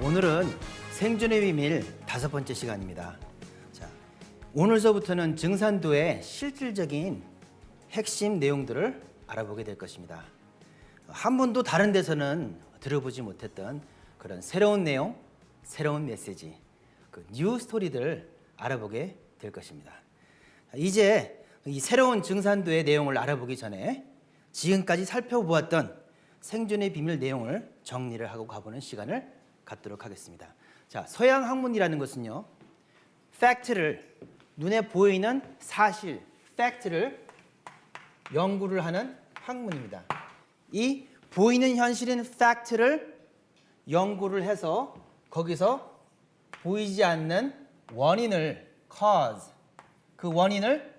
오늘은 생존의 비밀 5번째 시간입니다. 자, 오늘서부터는 증산도의 실질적인 핵심 내용들을 알아보게 될 것입니다. 한 번도 다른 데서는 들어보지 못했던 그런 새로운 내용, 새로운 메시지, 그 뉴 스토리들을 알아보게 될 것입니다. 이제 이 새로운 증산도의 내용을 알아보기 전에 지금까지 살펴보았던 생존의 비밀 내용을 정리를 하고 가보는 시간을 갖도록 하겠습니다. 자, 서양 학문이라는 것은요, 팩트를, 눈에 보이는 사실, 팩트를 연구를 하는 학문입니다. 이 보이는 현실인 팩트를 연구를 해서 거기서 보이지 않는 원인을, cause, 그 원인을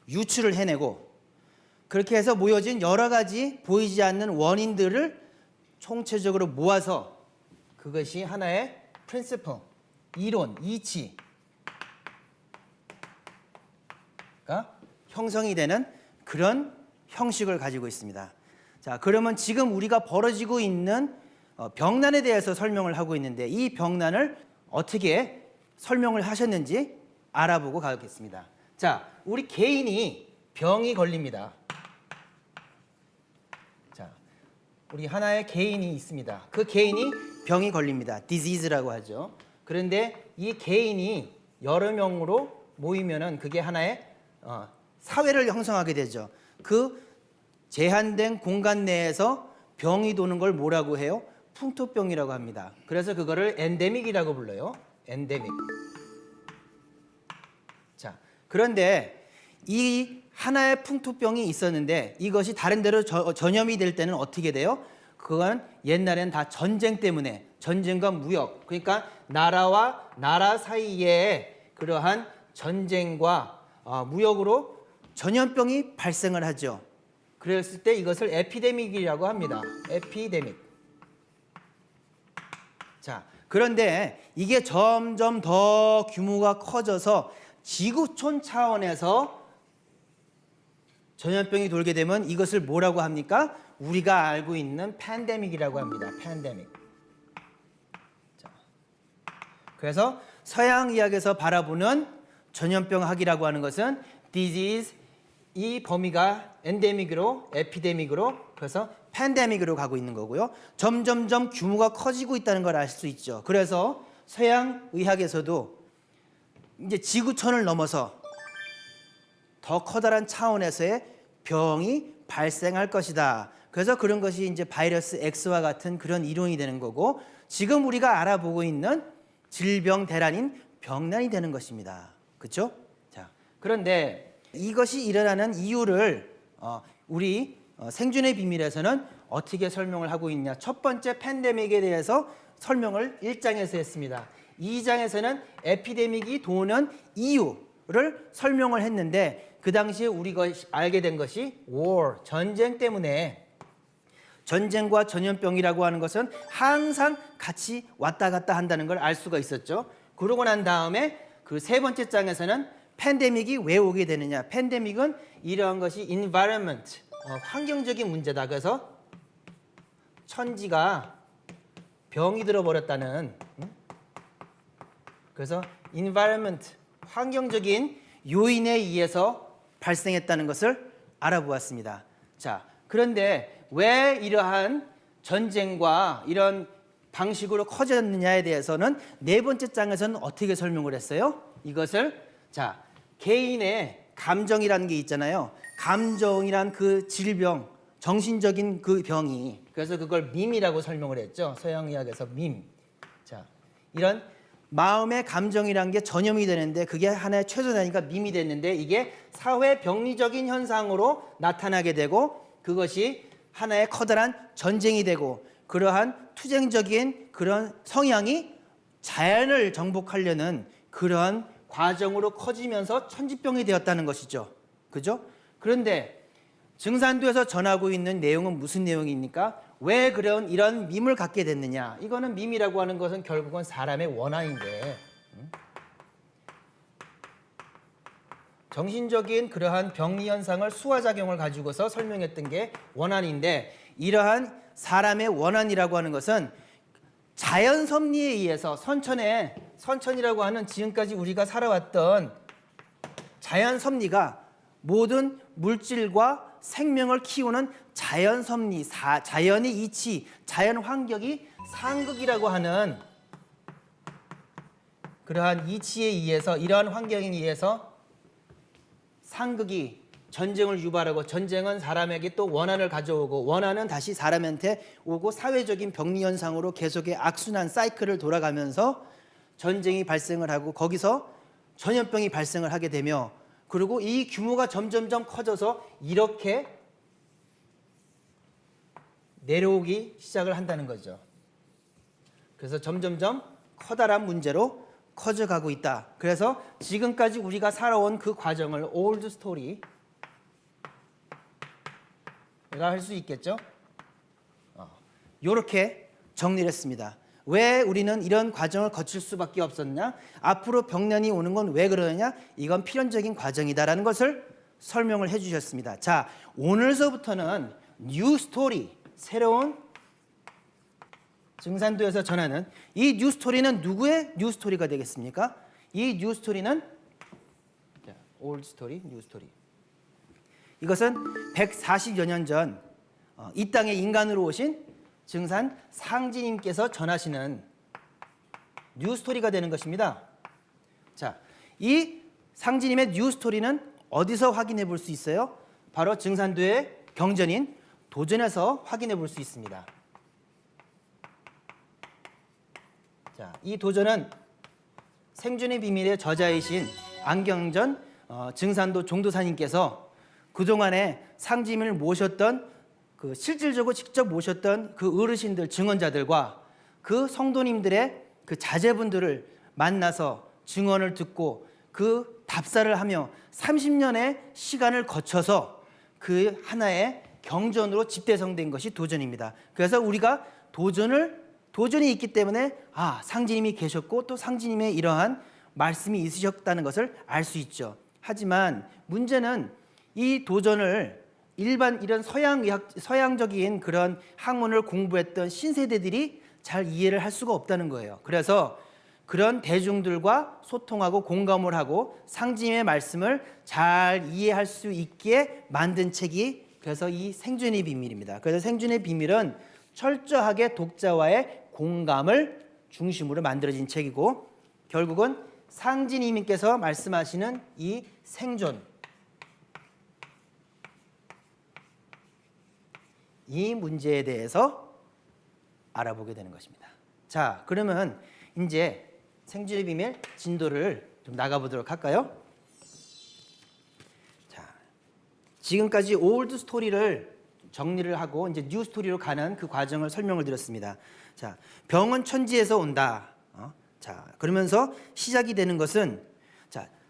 유추를 해내고, 그렇게 해서 모여진 여러 가지 보이지 않는 원인들을 총체적으로 모아서 그것이 하나의 principle, 이론, 이치가 형성이 되는 그런 형식을 가지고 있습니다. 자, 그러면 지금 우리가 벌어지고 있는 병난에 대해서 설명을 하고 있는데, 이 병난을 어떻게 설명을 하셨는지 알아보고 가겠습니다. 자, 우리 개인이 병이 걸립니다. 자, 우리 하나의 개인이 있습니다. 그 개인이 병이 걸립니다. disease라고 하죠. 그런데 이 개인이 여러 명으로 모이면은 그게 하나의 사회를 형성하게 되죠. 그 제한된 공간 내에서 병이 도는 걸 뭐라고 해요? 풍토병이라고 합니다. 그래서 그거를 엔데믹이라고 불러요. 엔데믹. 자, 그런데 이 하나의 풍토병이 있었는데 이것이 다른 데로 전염이 될 때는 어떻게 돼요? 그건 옛날엔 다 전쟁 때문에, 전쟁과 무역, 그러니까 나라와 나라 사이에 그러한 전쟁과 무역으로 전염병이 발생을 하죠. 그랬을 때 이것을 에피데믹이라고 합니다. 에피데믹. 자, 그런데 이게 점점 더 규모가 커져서 지구촌 차원에서 전염병이 돌게 되면 이것을 뭐라고 합니까? 우리가 알고 있는 팬데믹이라고 합니다. 팬데믹. 자, 그래서 서양 의학에서 바라보는 전염병학이라고 하는 것은 disease, 이 범위가 엔데믹으로, 에피데믹으로, 그래서 팬데믹으로 가고 있는 거고요. 점점점 규모가 커지고 있다는 걸 알 수 있죠. 그래서 서양 의학에서도 이제 지구촌을 넘어서 더 커다란 차원에서의 병이 발생할 것이다. 그래서 그런 것이 이제 바이러스 X와 같은 그런 이론이 되는 거고, 지금 우리가 알아보고 있는 질병 대란인 병난이 되는 것입니다. 그렇죠? 자, 그런데 이것이 일어나는 이유를 우리 생존의 비밀에서는 어떻게 설명을 하고 있냐? 첫 번째 팬데믹에 대해서 설명을 1장에서 했습니다. 2장에서는 에피데믹이 도는 이유를 설명을 했는데, 그 당시에 우리가 알게 된 것이 war, 전쟁 때문에, 전쟁과 전염병이라고 하는 것은 항상 같이 왔다 갔다 한다는 걸 알 수가 있었죠. 그러고 난 다음에 그 세 번째 장에서는 팬데믹이 왜 오게 되느냐. 팬데믹은 이러한 것이 environment, 환경적인 문제다. 그래서 천지가 병이 들어버렸다는, 그래서 environment, 환경적인 요인에 의해서 발생했다는 것을 알아보았습니다. 자, 그런데 왜 이러한 전쟁과 이런 방식으로 커졌느냐에 대해서는 네 번째 장에서는 어떻게 설명을 했어요? 이것을, 자, 개인의 감정이라는 게 있잖아요. 감정이란 그 질병, 정신적인 그 병이, 그래서 그걸 밈이라고 설명을 했죠. 서양 의학에서 밈. 자, 이런 마음의 감정이란 게 전염이 되는데 그게 하나의 최소단위가 밈이 됐는데, 이게 사회 병리적인 현상으로 나타나게 되고 그것이 하나의 커다란 전쟁이 되고, 그러한 투쟁적인 그런 성향이 자연을 정복하려는 그런 과정으로 커지면서 천지병이 되었다는 것이죠. 그죠? 그런데 증산도에서 전하고 있는 내용은 무슨 내용입니까? 왜 이런 밈을 갖게 됐느냐? 이거는 밈이라고 하는 것은 결국은 사람의 원한인데, 정신적인 그러한 병리 현상을 수화작용을 가지고서 설명했던 게 원한인데, 이러한 사람의 원한이라고 하는 것은 자연 섭리에 의해서 선천이라고 하는 지금까지 우리가 살아왔던 자연 섭리가 모든 물질과 생명을 키우는 자연 섭리, 자연의 이치, 자연 환경이 상극이라고 하는 그러한 이치에 의해서, 이러한 환경에 의해서 상극이 전쟁을 유발하고, 전쟁은 사람에게 또 원한을 가져오고, 원한은 다시 사람한테 오고, 사회적인 병리 현상으로 계속의 악순환 사이클을 돌아가면서 전쟁이 발생을 하고, 거기서 전염병이 발생을 하게 되며, 그리고 이 규모가 점점점 커져서 이렇게 내려오기 시작을 한다는 거죠. 그래서 점점점 커다란 문제로 커져가고 있다. 그래서 지금까지 우리가 살아온 그 과정을 올드 스토리가 할 수 있겠죠. 이렇게 정리를 했습니다. 왜 우리는 이런 과정을 거칠 수밖에 없었냐? 앞으로 병난이 오는 건 왜 그러느냐? 이건 필연적인 과정이다라는 것을 설명을 해주셨습니다. 자, 오늘서부터는 뉴 스토리, 새로운 증산도에서 전하는 이 뉴 스토리는 누구의 뉴 스토리가 되겠습니까? 이 뉴 스토리는 올드 스토리, 뉴 스토리. 이것은 140여 년 전 이 땅에 인간으로 오신 증산 상지님께서 전하시는 뉴 스토리가 되는 것입니다. 자, 이 상지님의 뉴 스토리는 어디서 확인해 볼 수 있어요? 바로 증산도의 경전인 도전에서 확인해 볼 수 있습니다. 자, 이 도전은 생존의 비밀의 저자이신 안경전 증산도 종도사님께서 그동안에 상지님을 모셨던 그 실질적으로 직접 모셨던 그 어르신들, 증언자들과 그 성도님들의 그 자제분들을 만나서 증언을 듣고 그 답사를 하며 30년의 시간을 거쳐서 그 하나의 경전으로 집대성된 것이 도전입니다. 그래서 우리가 도전이 있기 때문에 상지님이 계셨고 또 상지님의 이러한 말씀이 있으셨다는 것을 알 수 있죠. 하지만 문제는 이 도전을 일반 이런 서양적인 그런 학문을 공부했던 신세대들이 잘 이해를 할 수가 없다는 거예요. 그래서 그런 대중들과 소통하고 공감을 하고 상지님의 말씀을 잘 이해할 수 있게 만든 책이 그래서 이 생존의 비밀입니다. 그래서 생존의 비밀은 철저하게 독자와의 공감을 중심으로 만들어진 책이고, 결국은 상지님께서 말씀하시는 이 생존, 이 문제에 대해서 알아보게 되는 것입니다. 자, 그러면 이제 생존의 비밀 진도를 좀 나가보도록 할까요? 자, 지금까지 올드 스토리를 정리를 하고 이제 뉴 스토리로 가는 그 과정을 설명을 드렸습니다. 자, 병은 천지에서 온다. 자, 그러면서 시작이 되는 것은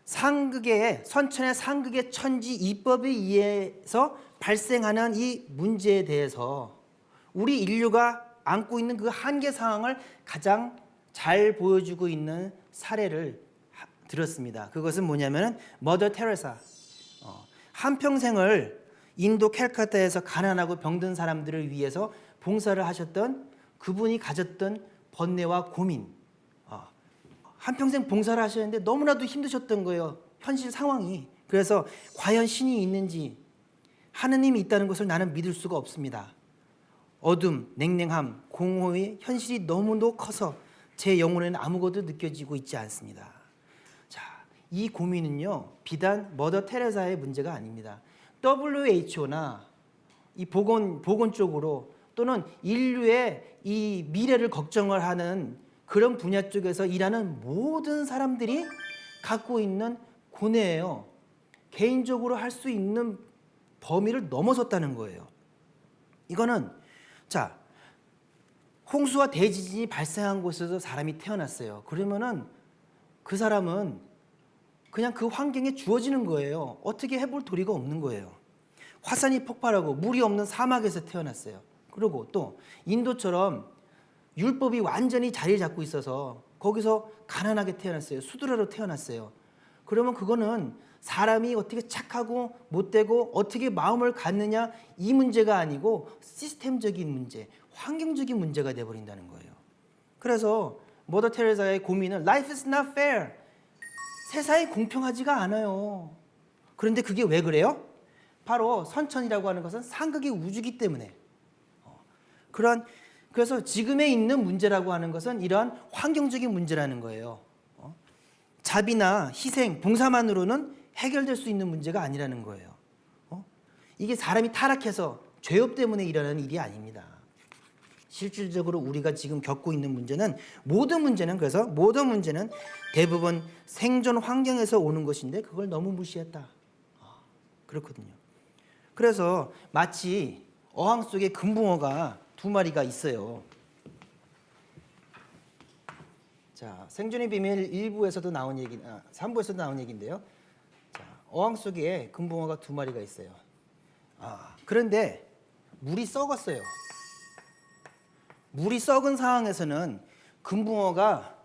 선천의 상극의 천지 이법에 의해서 발생하는 이 문제에 대해서 우리 인류가 안고 있는 그 한계 상황을 가장 잘 보여주고 있는 사례를 들었습니다. 그것은 뭐냐면 머더 테레사. 한평생을 인도 캘커타에서 가난하고 병든 사람들을 위해서 봉사를 하셨던 그분이 가졌던 번뇌와 고민, 한평생 봉사를 하셨는데 너무나도 힘드셨던 거예요. 현실 상황이. 그래서 과연 신이 있는지, 하느님이 있다는 것을 나는 믿을 수가 없습니다. 어둠, 냉랭함, 공허의 현실이 너무도 커서 제 영혼에는 아무것도 느껴지고 있지 않습니다. 자, 이 고민은요, 비단 머더 테레사의 문제가 아닙니다. WHO나 이 보건 쪽으로 또는 인류의 이 미래를 걱정을 하는 그런 분야 쪽에서 일하는 모든 사람들이 갖고 있는 고뇌예요. 개인적으로 할 수 있는 범위를 넘어섰다는 거예요. 이거는 홍수와 대지진이 발생한 곳에서 사람이 태어났어요. 그러면은 그 사람은 그냥 그 환경에 주어지는 거예요. 어떻게 해볼 도리가 없는 거예요. 화산이 폭발하고 물이 없는 사막에서 태어났어요. 그리고 또 인도처럼 율법이 완전히 자리 잡고 있어서 거기서 가난하게 태어났어요. 수두라로 태어났어요. 그러면 그거는 사람이 어떻게 착하고 못되고 어떻게 마음을 갖느냐 이 문제가 아니고 시스템적인 문제, 환경적인 문제가 돼버린다는 거예요. 그래서 머더 테레사의 고민은 Life is not fair. 세상이 공평하지가 않아요. 그런데 그게 왜 그래요? 바로 선천이라고 하는 것은 상극의 우주기 때문에. 그래서 지금에 있는 문제라고 하는 것은 이러한 환경적인 문제라는 거예요. 자비나 희생, 봉사만으로는 해결될 수 있는 문제가 아니라는 거예요. 이게 사람이 타락해서 죄업 때문에 일어나는 일이 아닙니다. 실질적으로 우리가 지금 겪고 있는 문제는 모든 문제는 대부분 생존 환경에서 오는 것인데 그걸 너무 무시했다. 그렇거든요. 그래서 마치 어항 속에 금붕어가 2마리가 있어요. 자, 생존의 비밀 1부에서도 나온 3부에서도 나온 얘기인데요. 자, 어항 속에 금붕어가 2마리가 있어요. 그런데 물이 썩었어요. 물이 썩은 상황에서는 금붕어가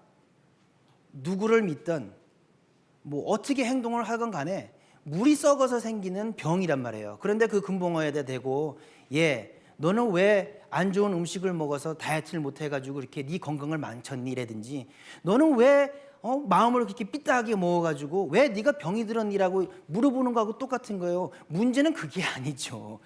누구를 믿든 뭐 어떻게 행동을 하건 간에 물이 썩어서 생기는 병이란 말이에요. 그런데 그 금붕어에다 대고 너는 왜 안 좋은 음식을 먹어서 다이어트를 못 해가지고 이렇게 네 건강을 망쳤니? 이라든지 너는 왜 마음을 그렇게 삐딱하게 먹어가지고 왜 네가 병이 들었니라고 물어보는 거하고 똑같은 거예요. 문제는 그게 아니죠.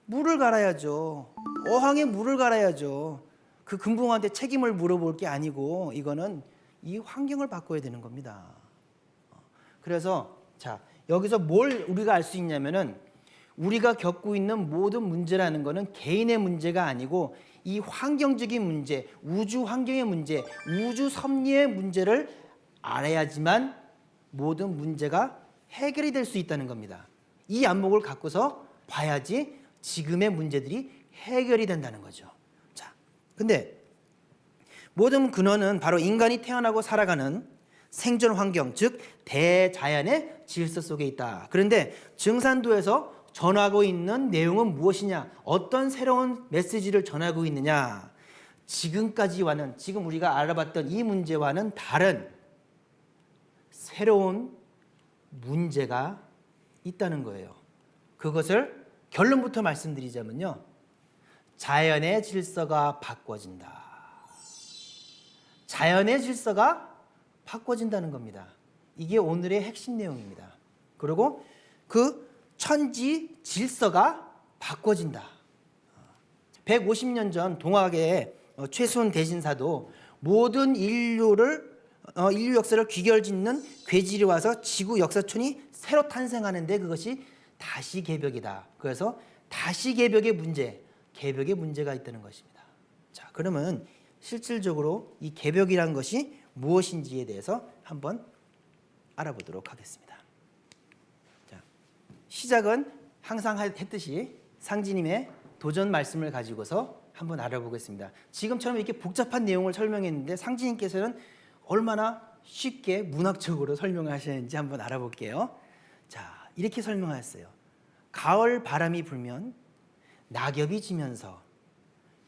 물을 갈아야죠. 어항에 물을 갈아야죠. 그 금붕어한테 책임을 물어볼 게 아니고 이거는 이 환경을 바꿔야 되는 겁니다. 그래서 자, 여기서 뭘 우리가 알 수 있냐면은 우리가 겪고 있는 모든 문제라는 거는 개인의 문제가 아니고 이 환경적인 문제, 우주 환경의 문제, 우주 섭리의 문제를 알아야지만 모든 문제가 해결이 될 수 있다는 겁니다. 이 안목을 갖고서 봐야지 지금의 문제들이 해결이 된다는 거죠. 자, 근데 모든 근원은 바로 인간이 태어나고 살아가는 생존 환경, 즉 대자연의 질서 속에 있다. 그런데 증산도에서 전하고 있는 내용은 무엇이냐? 어떤 새로운 메시지를 전하고 있느냐? 지금까지와는, 지금 우리가 알아봤던 이 문제와는 다른 새로운 문제가 있다는 거예요. 그것을 결론부터 말씀드리자면요, 자연의 질서가 바꿔진다. 자연의 질서가 바꿔진다는 겁니다. 이게 오늘의 핵심 내용입니다. 그리고 그 천지 질서가 바꿔진다. 150년 전 동학의 최순 대신사도 모든 인류 역사를 귀결짓는 괴질이 와서 지구 역사촌이 새로 탄생하는데 그것이 다시 개벽이다. 그래서 다시 개벽의 문제가 있다는 것입니다. 자, 그러면 실질적으로 이 개벽이란 것이 무엇인지에 대해서 한번 알아보도록 하겠습니다. 자, 시작은 항상 했듯이 상지님의 도전 말씀을 가지고서 한번 알아보겠습니다. 지금처럼 이렇게 복잡한 내용을 설명했는데 상지님께서는 얼마나 쉽게 문학적으로 설명을 하시는지 한번 알아볼게요. 자, 이렇게 설명하셨어요. 가을 바람이 불면 낙엽이 지면서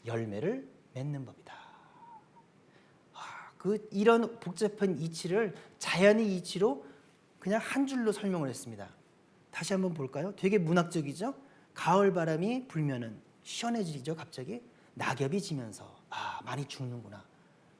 열매를 맺는 법이다. 이런 복잡한 이치를 자연의 이치로 그냥 한 줄로 설명을 했습니다. 다시 한번 볼까요? 되게 문학적이죠? 가을 바람이 불면은 시원해지죠, 갑자기. 낙엽이 지면서 많이 죽는구나.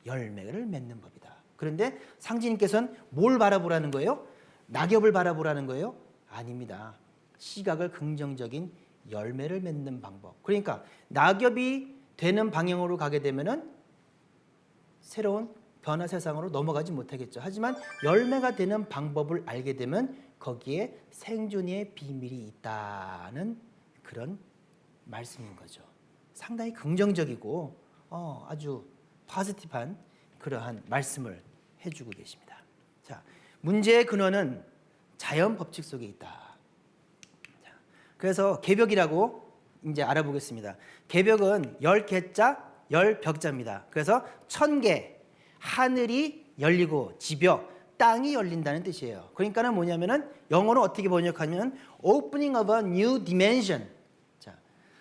열매를 맺는 법이다. 그런데 상지님께서는 뭘 바라보라는 거예요? 낙엽을 바라보라는 거예요? 아닙니다. 시각을 긍정적인 열매를 맺는 방법. 그러니까 낙엽이 되는 방향으로 가게 되면은 새로운 변화 세상으로 넘어가지 못하겠죠. 하지만 열매가 되는 방법을 알게 되면 거기에 생존의 비밀이 있다는 그런 말씀인 거죠. 상당히 긍정적이고 아주 포지티브한 그러한 말씀을 해주고 계십니다. 자, 문제의 근원은 자연 법칙 속에 있다. 자, 그래서 개벽이라고 이제 알아보겠습니다. 개벽은 10개자 10벽자입니다. 그래서 1000개, 하늘이 열리고 지벽, 땅이 열린다는 뜻이에요. 그러니까는 뭐냐면은 영어로 어떻게 번역하면 opening of a new dimension. 자,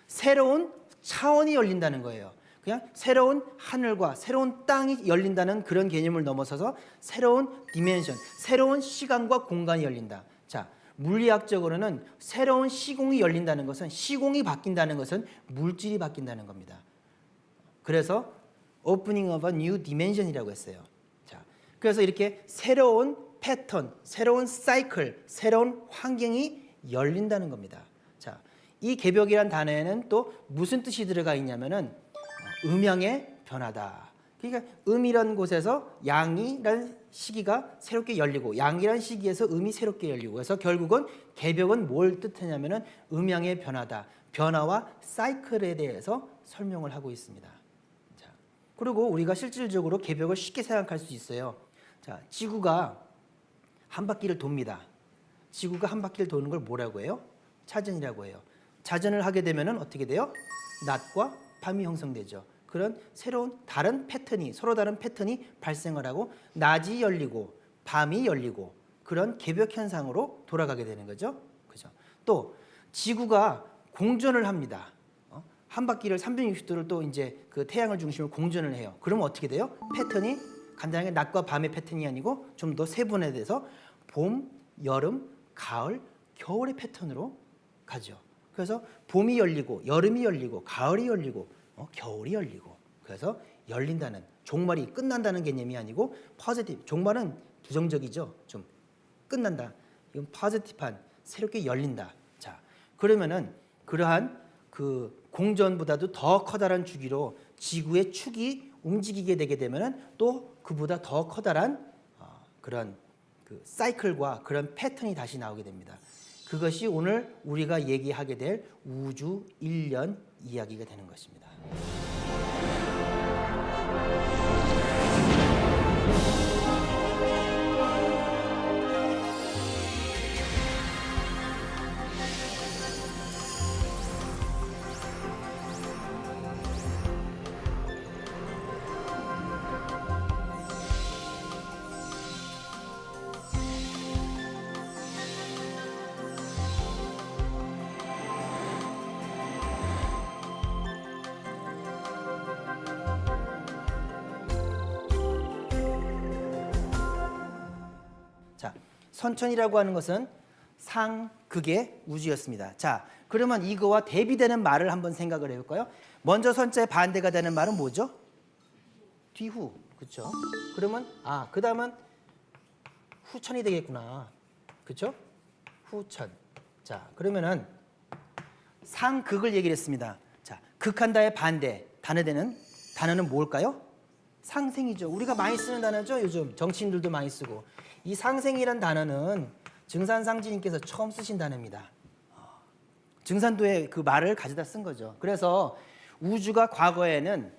새로운 차원이 열린다는 거예요. 그냥 새로운 하늘과 새로운 땅이 열린다는 그런 개념을 넘어서서 새로운 디멘션, 새로운 시간과 공간이 열린다. 자, 물리학적으로는 새로운 시공이 열린다는 것은, 시공이 바뀐다는 것은 물질이 바뀐다는 겁니다. 그래서 opening of a new dimension이라고 했어요. 자, 그래서 이렇게 새로운 패턴, 새로운 사이클, 새로운 환경이 열린다는 겁니다. 자, 이 개벽이란 단어에는 또 무슨 뜻이 들어가 있냐면은 음양의 변화다. 그러니까 음이라는 곳에서 양이라는 시기가 새롭게 열리고 양이라는 시기에서 음이 새롭게 열리고 그래서 결국은 개벽은 뭘 뜻하냐면은 음양의 변화다. 변화와 사이클에 대해서 설명을 하고 있습니다. 자, 그리고 우리가 실질적으로 개벽을 쉽게 생각할 수 있어요. 자, 지구가 한 바퀴를 돕니다. 지구가 한 바퀴를 도는 걸 뭐라고 해요? 자전이라고 해요. 자전을 하게 되면은 어떻게 돼요? 낮과 밤이 형성되죠. 그런 새로운 다른 패턴이 서로 다른 패턴이 발생을 하고 낮이 열리고 밤이 열리고 그런 개벽 현상으로 돌아가게 되는 거죠. 그죠? 또 지구가 공전을 합니다. 한 바퀴를 360도를 또 이제 그 태양을 중심으로 공전을 해요. 그러면 어떻게 돼요? 패턴이 간단하게 낮과 밤의 패턴이 아니고 좀 더 세분화돼서 봄, 여름, 가을, 겨울의 패턴으로 가죠. 그래서 봄이 열리고 여름이 열리고 가을이 열리고 겨울이 열리고 그래서 열린다는 종말이 끝난다는 개념이 아니고 포지티브 종말은 부정적이죠. 좀 끝난다. 이건 포지티브한 새롭게 열린다. 자, 그러면은 그러한 그 공전보다도 더 커다란 주기로 지구의 축이 움직이게 되게 되면은 또 그보다 더 커다란 그런 그 사이클과 그런 패턴이 다시 나오게 됩니다. 그것이 오늘 우리가 얘기하게 될 우주 1년 이야기가 되는 것입니다. 자, 선천이라고 하는 것은 상극의 우주였습니다. 자, 그러면 이거와 대비되는 말을 한번 생각을 해볼까요? 먼저 선자의 반대가 되는 말은 뭐죠? 뒤후, 그렇죠? 그러면 그 다음은 후천이 되겠구나, 그렇죠? 후천. 자, 그러면은 상극을 얘기를 했습니다. 자, 극한다의 반대 단어는 뭘까요? 상생이죠. 우리가 많이 쓰는 단어죠. 요즘 정치인들도 많이 쓰고. 이 상생이란 단어는 증산상지님께서 처음 쓰신 단어입니다. 증산도의 그 말을 가져다 쓴 거죠. 그래서 우주가 과거에는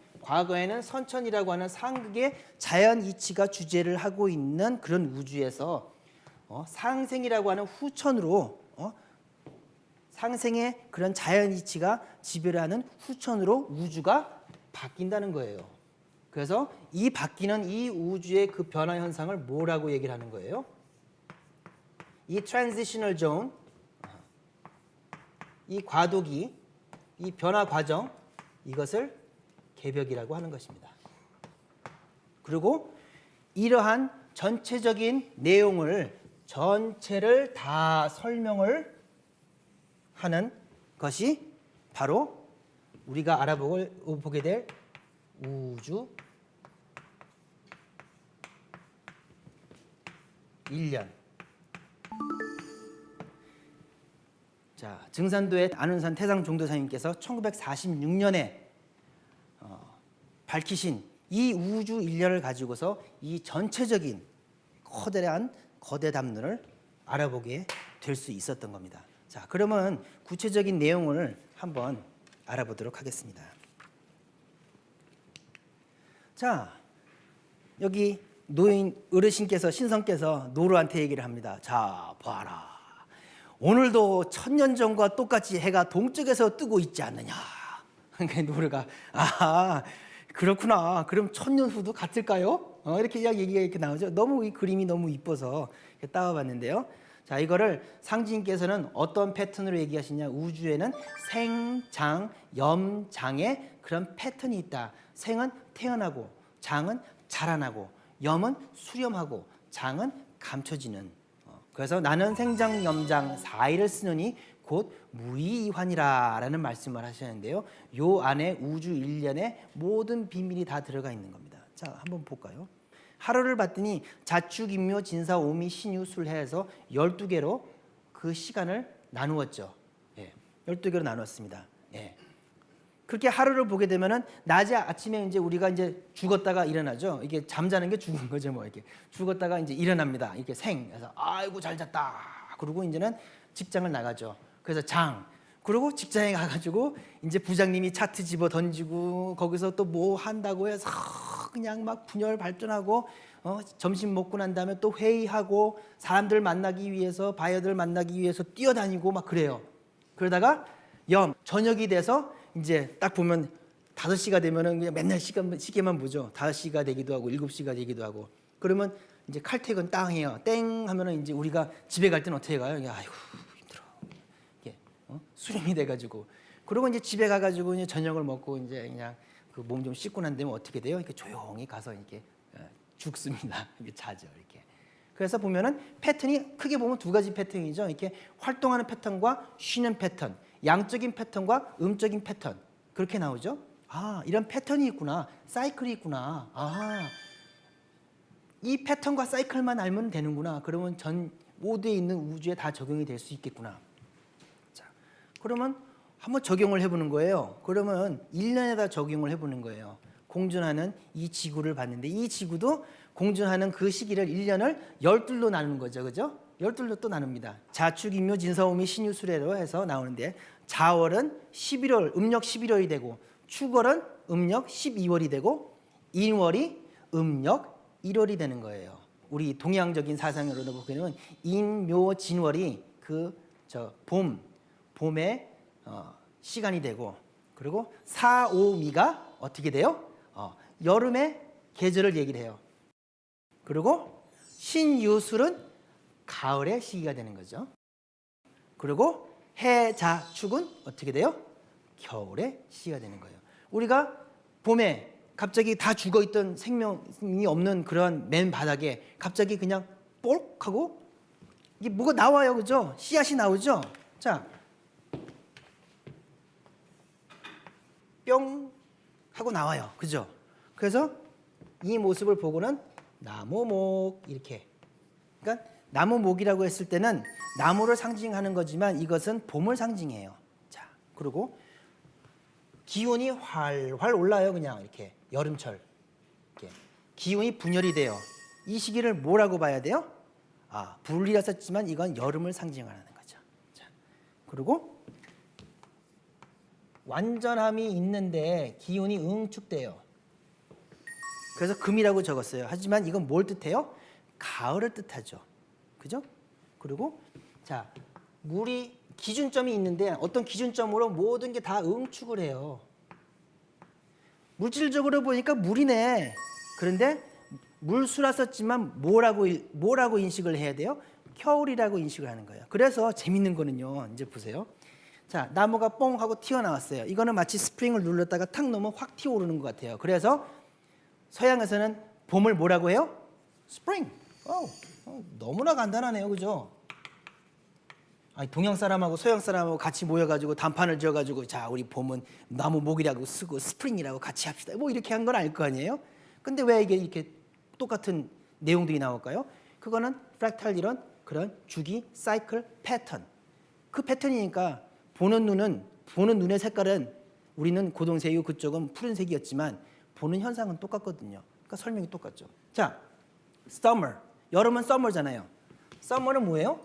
선천이라고 하는 상극의 자연 이치가 주제를 하고 있는 그런 우주에서 상생이라고 하는 후천으로 상생의 그런 자연 이치가 지배하는 후천으로 우주가 바뀐다는 거예요. 그래서 이 바뀌는 이 우주의 그 변화 현상을 뭐라고 얘기를 하는 거예요? 이 트랜지셔널 존, 이 과도기, 이 변화 과정, 이것을 개벽이라고 하는 것입니다. 그리고 이러한 전체적인 내용을 전체를 다 설명을 하는 것이 바로 우리가 알아보게 될 우주 1년. 자, 증산도의 안은산 태상종도사님께서 1946년에 밝히신 이 우주 1년을 가지고서 이 전체적인 거대한 거대 담론을 알아보게 될 수 있었던 겁니다. 자, 그러면 구체적인 내용을 한번 알아보도록 하겠습니다. 자, 여기 어르신께서 신성께서 노루한테 얘기를 합니다. 자, 봐라. 오늘도 1000년 전과 똑같이 해가 동쪽에서 뜨고 있지 않느냐. 그러니까 노루가 그렇구나. 그럼 1000년 후도 같을까요? 이렇게 얘기가 이렇게 나오죠. 너무 이 그림이 너무 이뻐서 따와봤는데요. 자, 이거를 상지님께서는 어떤 패턴으로 얘기하시냐? 우주에는 생, 장, 염, 장의 그런 패턴이 있다. 생은 태어나고, 장은 자라나고, 염은 수렴하고, 장은 감춰지는. 그래서 나는 생장, 염장 4일을 쓰느니 곧 무의이환이라라는 말씀을 하시는데요. 요 안에 우주 일련의 모든 비밀이 다 들어가 있는 겁니다. 자, 한번 볼까요? 하루를 봤더니 자축인묘 진사 오미 신유 술해에서 12개로 그 시간을 나누었죠. 예, 12개로 나누었습니다. 예. 그렇게 하루를 보게 되면은 낮에 아침에 이제 우리가 이제 죽었다가 일어나죠. 이게 잠자는 게 죽은 거죠, 뭐 이렇게 죽었다가 이제 일어납니다. 이렇게 생. 그래서 아이고 잘 잤다. 그러고 이제는 직장을 나가죠. 그래서 장. 그리고 직장에 가가지고 이제 부장님이 차트 집어 던지고 거기서 또 뭐 한다고 해서 그냥 막 분열 발전하고 점심 먹고 난 다음에 또 회의하고 사람들 만나기 위해서 바이어들 만나기 위해서 뛰어다니고 막 그래요. 그러다가 저녁이 돼서 이제 딱 보면 5시가 되면은 그냥 맨날 시계만 보죠. 5시가 되기도 하고 7시가 되기도 하고. 그러면 이제 칼퇴근 땅 해요. 땡 하면은 이제 우리가 집에 갈 때는 어떻게 가요? 아이고 힘들어. 이게 수렴이 돼가지고. 그리고 이제 집에 가가지고 이제 저녁을 먹고 이제 그냥 그 몸 좀 씻고 난 다음에 어떻게 돼요? 이렇게 조용히 가서 이렇게 죽습니다. 이렇게 자죠. 이렇게. 그래서 보면은 패턴이 크게 보면 두 가지 패턴이죠. 이렇게 활동하는 패턴과 쉬는 패턴, 양적인 패턴과 음적인 패턴 그렇게 나오죠. 아, 이런 패턴이 있구나, 사이클이 있구나. 아, 이 패턴과 사이클만 알면 되는구나. 그러면 전 모두에 있는 우주에 다 적용이 될 수 있겠구나. 자, 그러면 한번 적용을 해보는 거예요. 그러면 1년에다 적용을 해보는 거예요. 공전하는 이 지구를 봤는데 이 지구도 공전하는 그 시기를 1년을 12로 나누는 거죠. 그죠? 12로 또 나눕니다. 자축인묘 진사오미 신유수레로 해서 나오는데 자월은 11월 음력 11월이 되고 축월은 음력 12월이 되고 인월이 음력 1월이 되는 거예요. 우리 동양적인 사상으로도 보면 인묘진월이 봄의 시간이 되고 그리고 사오미가 어떻게 돼요? 여름의 계절을 얘기를 해요. 그리고 신유술은 가을의 시기가 되는 거죠. 그리고 해자축은 어떻게 돼요? 겨울의 시기가 되는 거예요. 우리가 봄에 갑자기 다 죽어있던 생명이 없는 그런 맨 바닥에 갑자기 그냥 볼록 하고 이게 뭐가 나와요. 그죠? 씨앗이 나오죠? 자, 뿅 하고 나와요. 그죠? 그래서 이 모습을 보고는 나무목 이렇게. 그러니까 나무목이라고 했을 때는 나무를 상징하는 거지만 이것은 봄을 상징해요. 자, 그리고 기온이 활활 올라요. 그냥 이렇게 여름철. 이렇게. 기온이 분열이 돼요. 이 시기를 뭐라고 봐야 돼요? 아, 불이라 썼지만 이건 여름을 상징하는 거죠. 자, 그리고 완전함이 있는데 기온이 응축돼요. 그래서 금이라고 적었어요. 하지만 이건 뭘 뜻해요? 가을을 뜻하죠. 그죠? 그리고 자, 물이 기준점이 있는데 어떤 기준점으로 모든 게 다 응축을 해요. 물질적으로 보니까 물이네. 그런데 물수라 썼지만 뭐라고 인식을 해야 돼요? 겨울이라고 인식을 하는 거예요. 그래서 재밌는 거는요. 이제 보세요. 자, 나무가 뽕 하고 튀어나왔어요. 이거는 마치 스프링을 눌렀다가 탁 놓으면 확 튀어오르는 것 같아요. 그래서 서양에서는 봄을 뭐라고 해요? 스프링. 너무나 간단하네요. 그죠? 아니, 동양 사람하고 서양 사람하고 같이 모여가지고 단판을 지어가지고 자, 우리 봄은 나무 목이라고 쓰고 스프링이라고 같이 합시다. 뭐 이렇게 한 건 알 거 아니에요? 근데 왜 이게 이렇게 똑같은 내용들이 나올까요? 그거는 프랙탈 이론, 그런 주기, 사이클, 패턴. 그 패턴이니까 보는 눈의 색깔은 우리는 고동색이고 그쪽은 푸른색이었지만 보는 현상은 똑같거든요. 그러니까 설명이 똑같죠. 자, summer. 여름은 summer잖아요. summer는 뭐예요?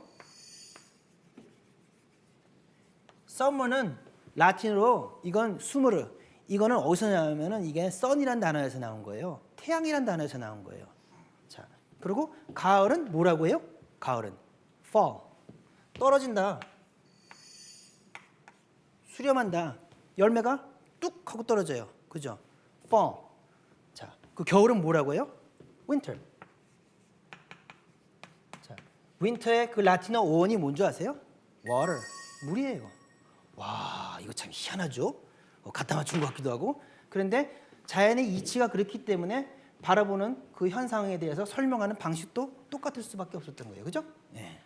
summer는 라틴어로 이건 수무르. 이거는 어디서 나오면은 이게 sun이란 단어에서 나온 거예요. 태양이란 단어에서 나온 거예요. 자, 그리고 가을은 뭐라고 해요? 가을은 fall. 떨어진다. 수렴한다. 열매가 뚝 하고 떨어져요. 그죠? fall. 자, 그 겨울은 뭐라고 해요? winter. 자, winter의 그 라틴어 어원이 뭔지 아세요? water. 물이에요. 와, 이거 참 희한하죠? 갖다 맞춘 것 같기도 하고. 그런데 자연의 이치가 그렇기 때문에 바라보는 그 현상에 대해서 설명하는 방식도 똑같을 수밖에 없었던 거예요. 그죠? 네.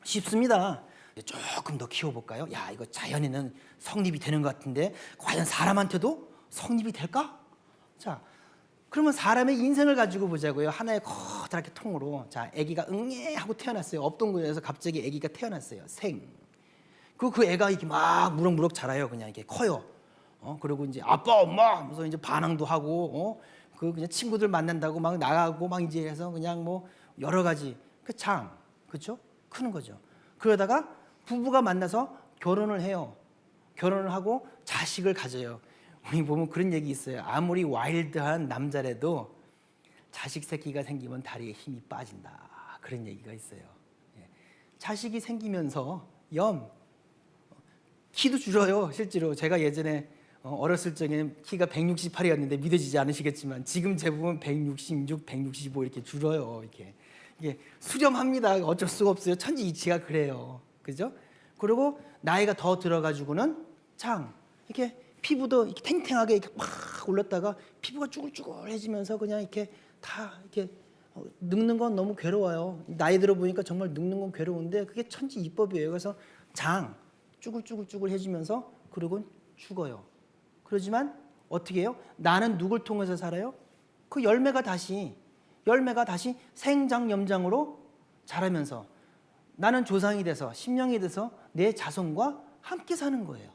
쉽습니다. 조금 더 키워볼까요? 야, 이거 자연에는 성립이 되는 것 같은데 과연 사람한테도 성립이 될까? 자, 그러면 사람의 인생을 가지고 보자고요. 하나의 커다랗게 통으로. 자, 아기가 응애 하고 태어났어요. 없던 곳에서 갑자기 아기가 태어났어요. 그 애가 이렇게 막 무럭무럭 자라요. 그냥 이렇게 커요. 그리고 이제 아빠, 엄마 하면서 이제 반항도 하고, 그냥 친구들 만난다고 막 나가고 막 이제 해서 그냥 뭐 여러 가지 그렇죠? 크는 거죠. 그러다가 부부가 만나서 결혼을 해요. 결혼을 하고 자식을 가져요. 우리 보면 그런 얘기 있어요. 아무리 와일드한 남자라도 자식 새끼가 생기면 다리에 힘이 빠진다. 그런 얘기가 있어요. 자식이 생기면서 키도 줄어요. 실제로 제가 예전에 어렸을 적에는 키가 168이었는데 믿어지지 않으시겠지만 지금 재보면 166, 165 이렇게 줄어요. 이게 수렴합니다. 어쩔 수가 없어요. 천지이치가 그래요. 그죠? 그리고 나이가 더 들어가지고는 이렇게 피부도 이렇게 탱탱하게 이렇게 막 올랐다가 피부가 쭈글쭈글해지면서 그냥 이렇게 다 이렇게 늙는 건 너무 괴로워요. 나이 들어 보니까 정말 늙는 건 괴로운데 그게 천지이법이에요. 그래서 쭈글쭈글해지면서 그리고 죽어요. 그러지만 어떻게 해요? 나는 누굴 통해서 살아요? 그 열매가 다시 생장염장으로 자라면서 나는 조상이 돼서 심령이 돼서 내 자손과 함께 사는 거예요.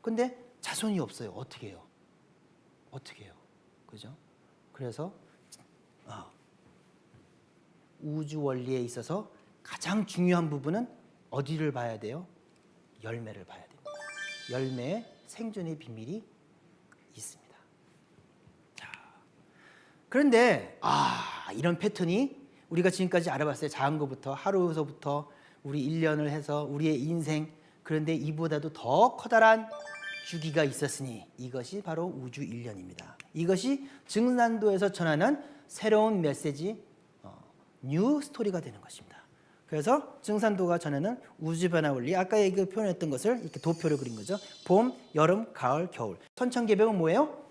근데 자손이 없어요. 어떻게 해요? 그죠? 그래서 우주 원리에 있어서 가장 중요한 부분은 어디를 봐야 돼요? 열매를 봐야 됩니다. 열매에 생존의 비밀이 있습니다. 자, 그런데 이런 패턴이 우리가 지금까지 알아봤어요. 작은 것부터 하루에서부터 우리 1년을 해서 우리의 인생, 그런데 이보다도 더 커다란 주기가 있었으니 이것이 바로 우주 1년입니다. 이것이 증산도에서 전하는 새로운 메시지, 뉴 스토리가 되는 것입니다. 그래서 증산도가 전하는 우주 변화 원리, 아까 표현했던 것을 이렇게 도표를 그린 거죠. 봄, 여름, 가을, 겨울. 선천개벽은 뭐예요?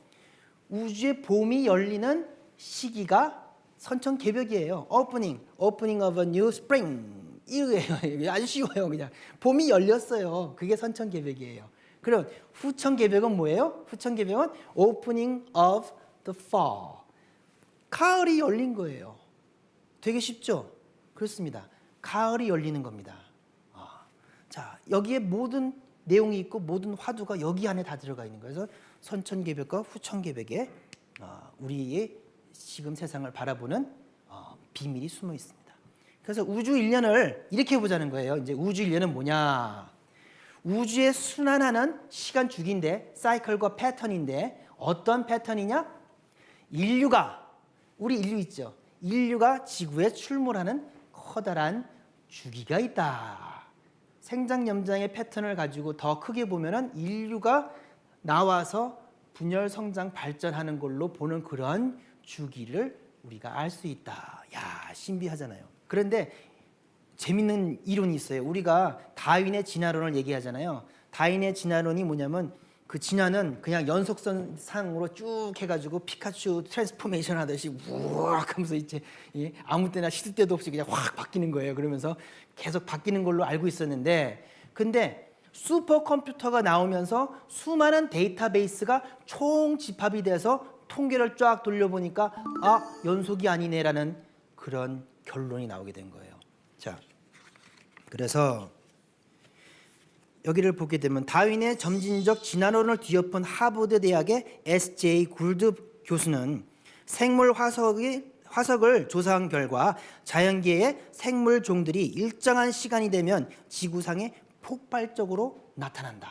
우주의 봄이 열리는 시기가 선천개벽이에요. opening of a new spring. 이거예요. 아주 쉬워요. 그냥 봄이 열렸어요. 그게 선천개벽이에요. 그럼 후천개벽은 뭐예요? 후천개벽은 opening of the fall. 가을이 열린 거예요. 되게 쉽죠? 그렇습니다. 가을이 열리는 겁니다. 자, 여기에 모든 내용이 있고 모든 화두가 여기 안에 다 들어가 있는 거예요. 그래서 선천개벽과 후천개벽에 우리의 지금 세상을 바라보는 비밀이 숨어 있습니다. 그래서 우주 1년을 이렇게 보자는 거예요. 이제 우주 1년은 뭐냐? 우주의 순환하는 시간 주기인데, 사이클과 패턴인데, 어떤 패턴이냐? 우리 인류 있죠. 인류가 지구에 출몰하는 커다란 주기가 있다. 생장염장의 패턴을 가지고 더 크게 보면은 인류가 나와서 분열, 성장, 발전하는 걸로 보는 그런 주기를 우리가 알 수 있다. 야, 신비하잖아요. 그런데 재밌는 이론이 있어요. 우리가 다윈의 진화론을 얘기하잖아요. 다윈의 진화론이 뭐냐면 그 진화는 그냥 연속선상으로 쭉 해가지고 피카츄 트랜스포메이션 하듯이 우악 하면서 이제 아무 때나 시도 때도 없이 그냥 확 바뀌는 거예요. 그러면서 계속 바뀌는 걸로 알고 있었는데, 근데 슈퍼컴퓨터가 나오면서 수많은 데이터베이스가 총 집합이 돼서 통계를 쫙 돌려보니까 연속이 아니네라는 그런 결론이 나오게 된 거예요. 자, 그래서 여기를 보게 되면 다윈의 점진적 진화론을 뒤엎은 하버드 대학의 S.J. 굴드 교수는 생물 화석을 조사한 결과 자연계의 생물 종들이 일정한 시간이 되면 지구상에 폭발적으로 나타난다.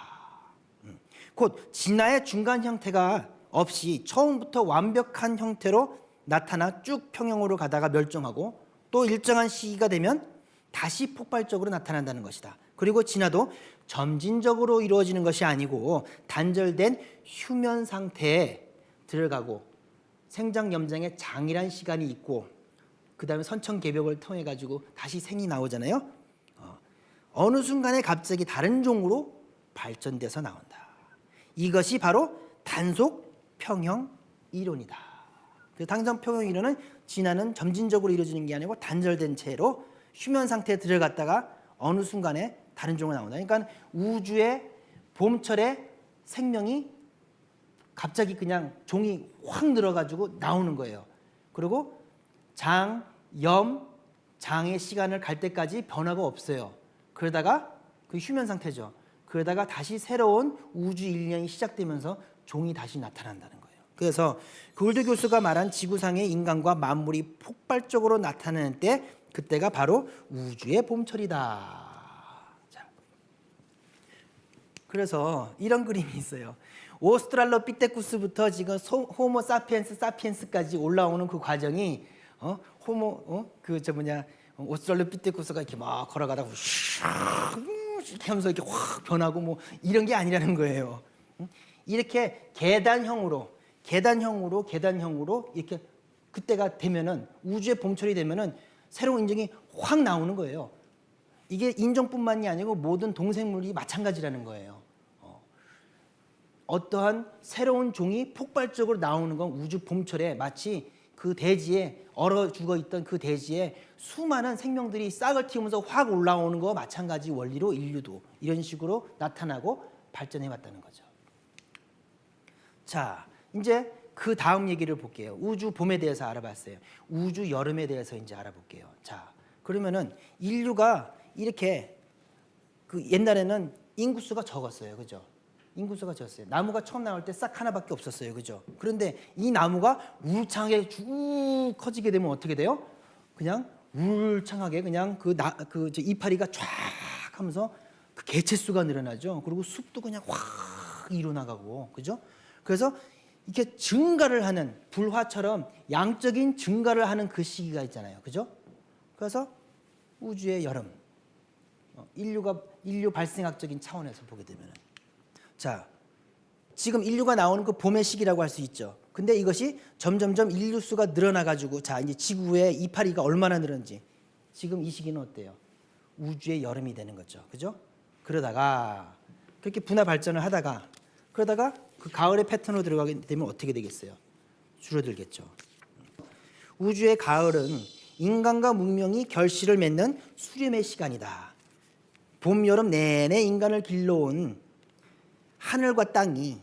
곧 진화의 중간 형태가 없이 처음부터 완벽한 형태로 나타나 쭉 평형으로 가다가 멸종하고 또 일정한 시기가 되면 다시 폭발적으로 나타난다는 것이다. 그리고 진화도 점진적으로 이루어지는 것이 아니고 단절된 휴면 상태에 들어가고 생장염장의 장이란 시간이 있고 그 다음에 선천개벽을 통해 가지고 다시 생이 나오잖아요. 어느 순간에 갑자기 다른 종으로 발전돼서 나온다. 이것이 바로 단속 평형 이론이다. 그 단속 평형 이론은 진화는 점진적으로 이루어지는 게 아니고 단절된 채로 휴면 상태에 들어갔다가 어느 순간에 다른 종으로 나온다. 그러니까 우주의 봄철에 생명이 갑자기 그냥 종이 확 늘어가지고 나오는 거예요. 그리고 장, 염, 장의 시간을 갈 때까지 변화가 없어요. 그러다가 그 휴면 상태죠. 그러다가 다시 새로운 우주 일년이 시작되면서 종이 다시 나타난다는 거예요. 그래서 골드 교수가 말한 지구상의 인간과 만물이 폭발적으로 나타나는 때, 그때가 바로 우주의 봄철이다. 자, 그래서 이런 그림이 있어요. 오스트랄로피테쿠스부터 지금 호모 사피엔스까지 올라오는 그 과정이 오스트랄로피테쿠스가 이렇게 막 걸어가다가 이렇게 하면서 이렇게 확 변하고 뭐 이런 게 아니라는 거예요. 이렇게 계단형으로 이렇게 그때가 되면은, 우주의 봄철이 되면은 새로운 인종이 확 나오는 거예요. 이게 인종뿐만이 아니고 모든 동생물이 마찬가지라는 거예요. 어떠한 새로운 종이 폭발적으로 나오는 건 우주 봄철에 마치 그 대지에 얼어 죽어 있던 그 대지에 수많은 생명들이 싹을 틔우면서 확 올라오는 거와 마찬가지 원리로 인류도 이런 식으로 나타나고 발전해 왔다는 거죠. 자, 이제 그 다음 얘기를 볼게요. 우주 봄에 대해서 알아봤어요. 우주 여름에 대해서 이제 알아볼게요. 자, 그러면은 인류가 이렇게 그 옛날에는 인구수가 적었어요. 그죠? 인구수가 적었어요. 나무가 처음 나올 때 싹 하나밖에 없었어요. 그죠? 그런데 이 나무가 울창하게 쭉 커지게 되면 어떻게 돼요? 그냥 울창하게 그냥 이파리가 쫙 하면서 그 개체수가 늘어나죠. 그리고 숲도 그냥 확 일어나가고, 그죠? 그래서 이렇게 증가를 하는, 불화처럼 양적인 증가를 하는 그 시기가 있잖아요. 그죠? 그래서 우주의 여름, 인류 발생학적인 차원에서 보게 되면은, 자, 지금 인류가 나오는 그 봄의 시기라고 할 수 있죠. 근데 이것이 점점점 인류 수가 늘어나가지고, 자, 이제 지구의 이파리가 얼마나 늘었는지, 지금 이 시기는 어때요? 우주의 여름이 되는 거죠. 그죠? 그러다가 그렇게 분화 발전을 하다가, 그러다가 그 가을의 패턴으로 들어가게 되면 어떻게 되겠어요? 줄어들겠죠. 우주의 가을은 인간과 문명이 결실을 맺는 수렴의 시간이다. 봄, 여름 내내 인간을 길러온 하늘과 땅이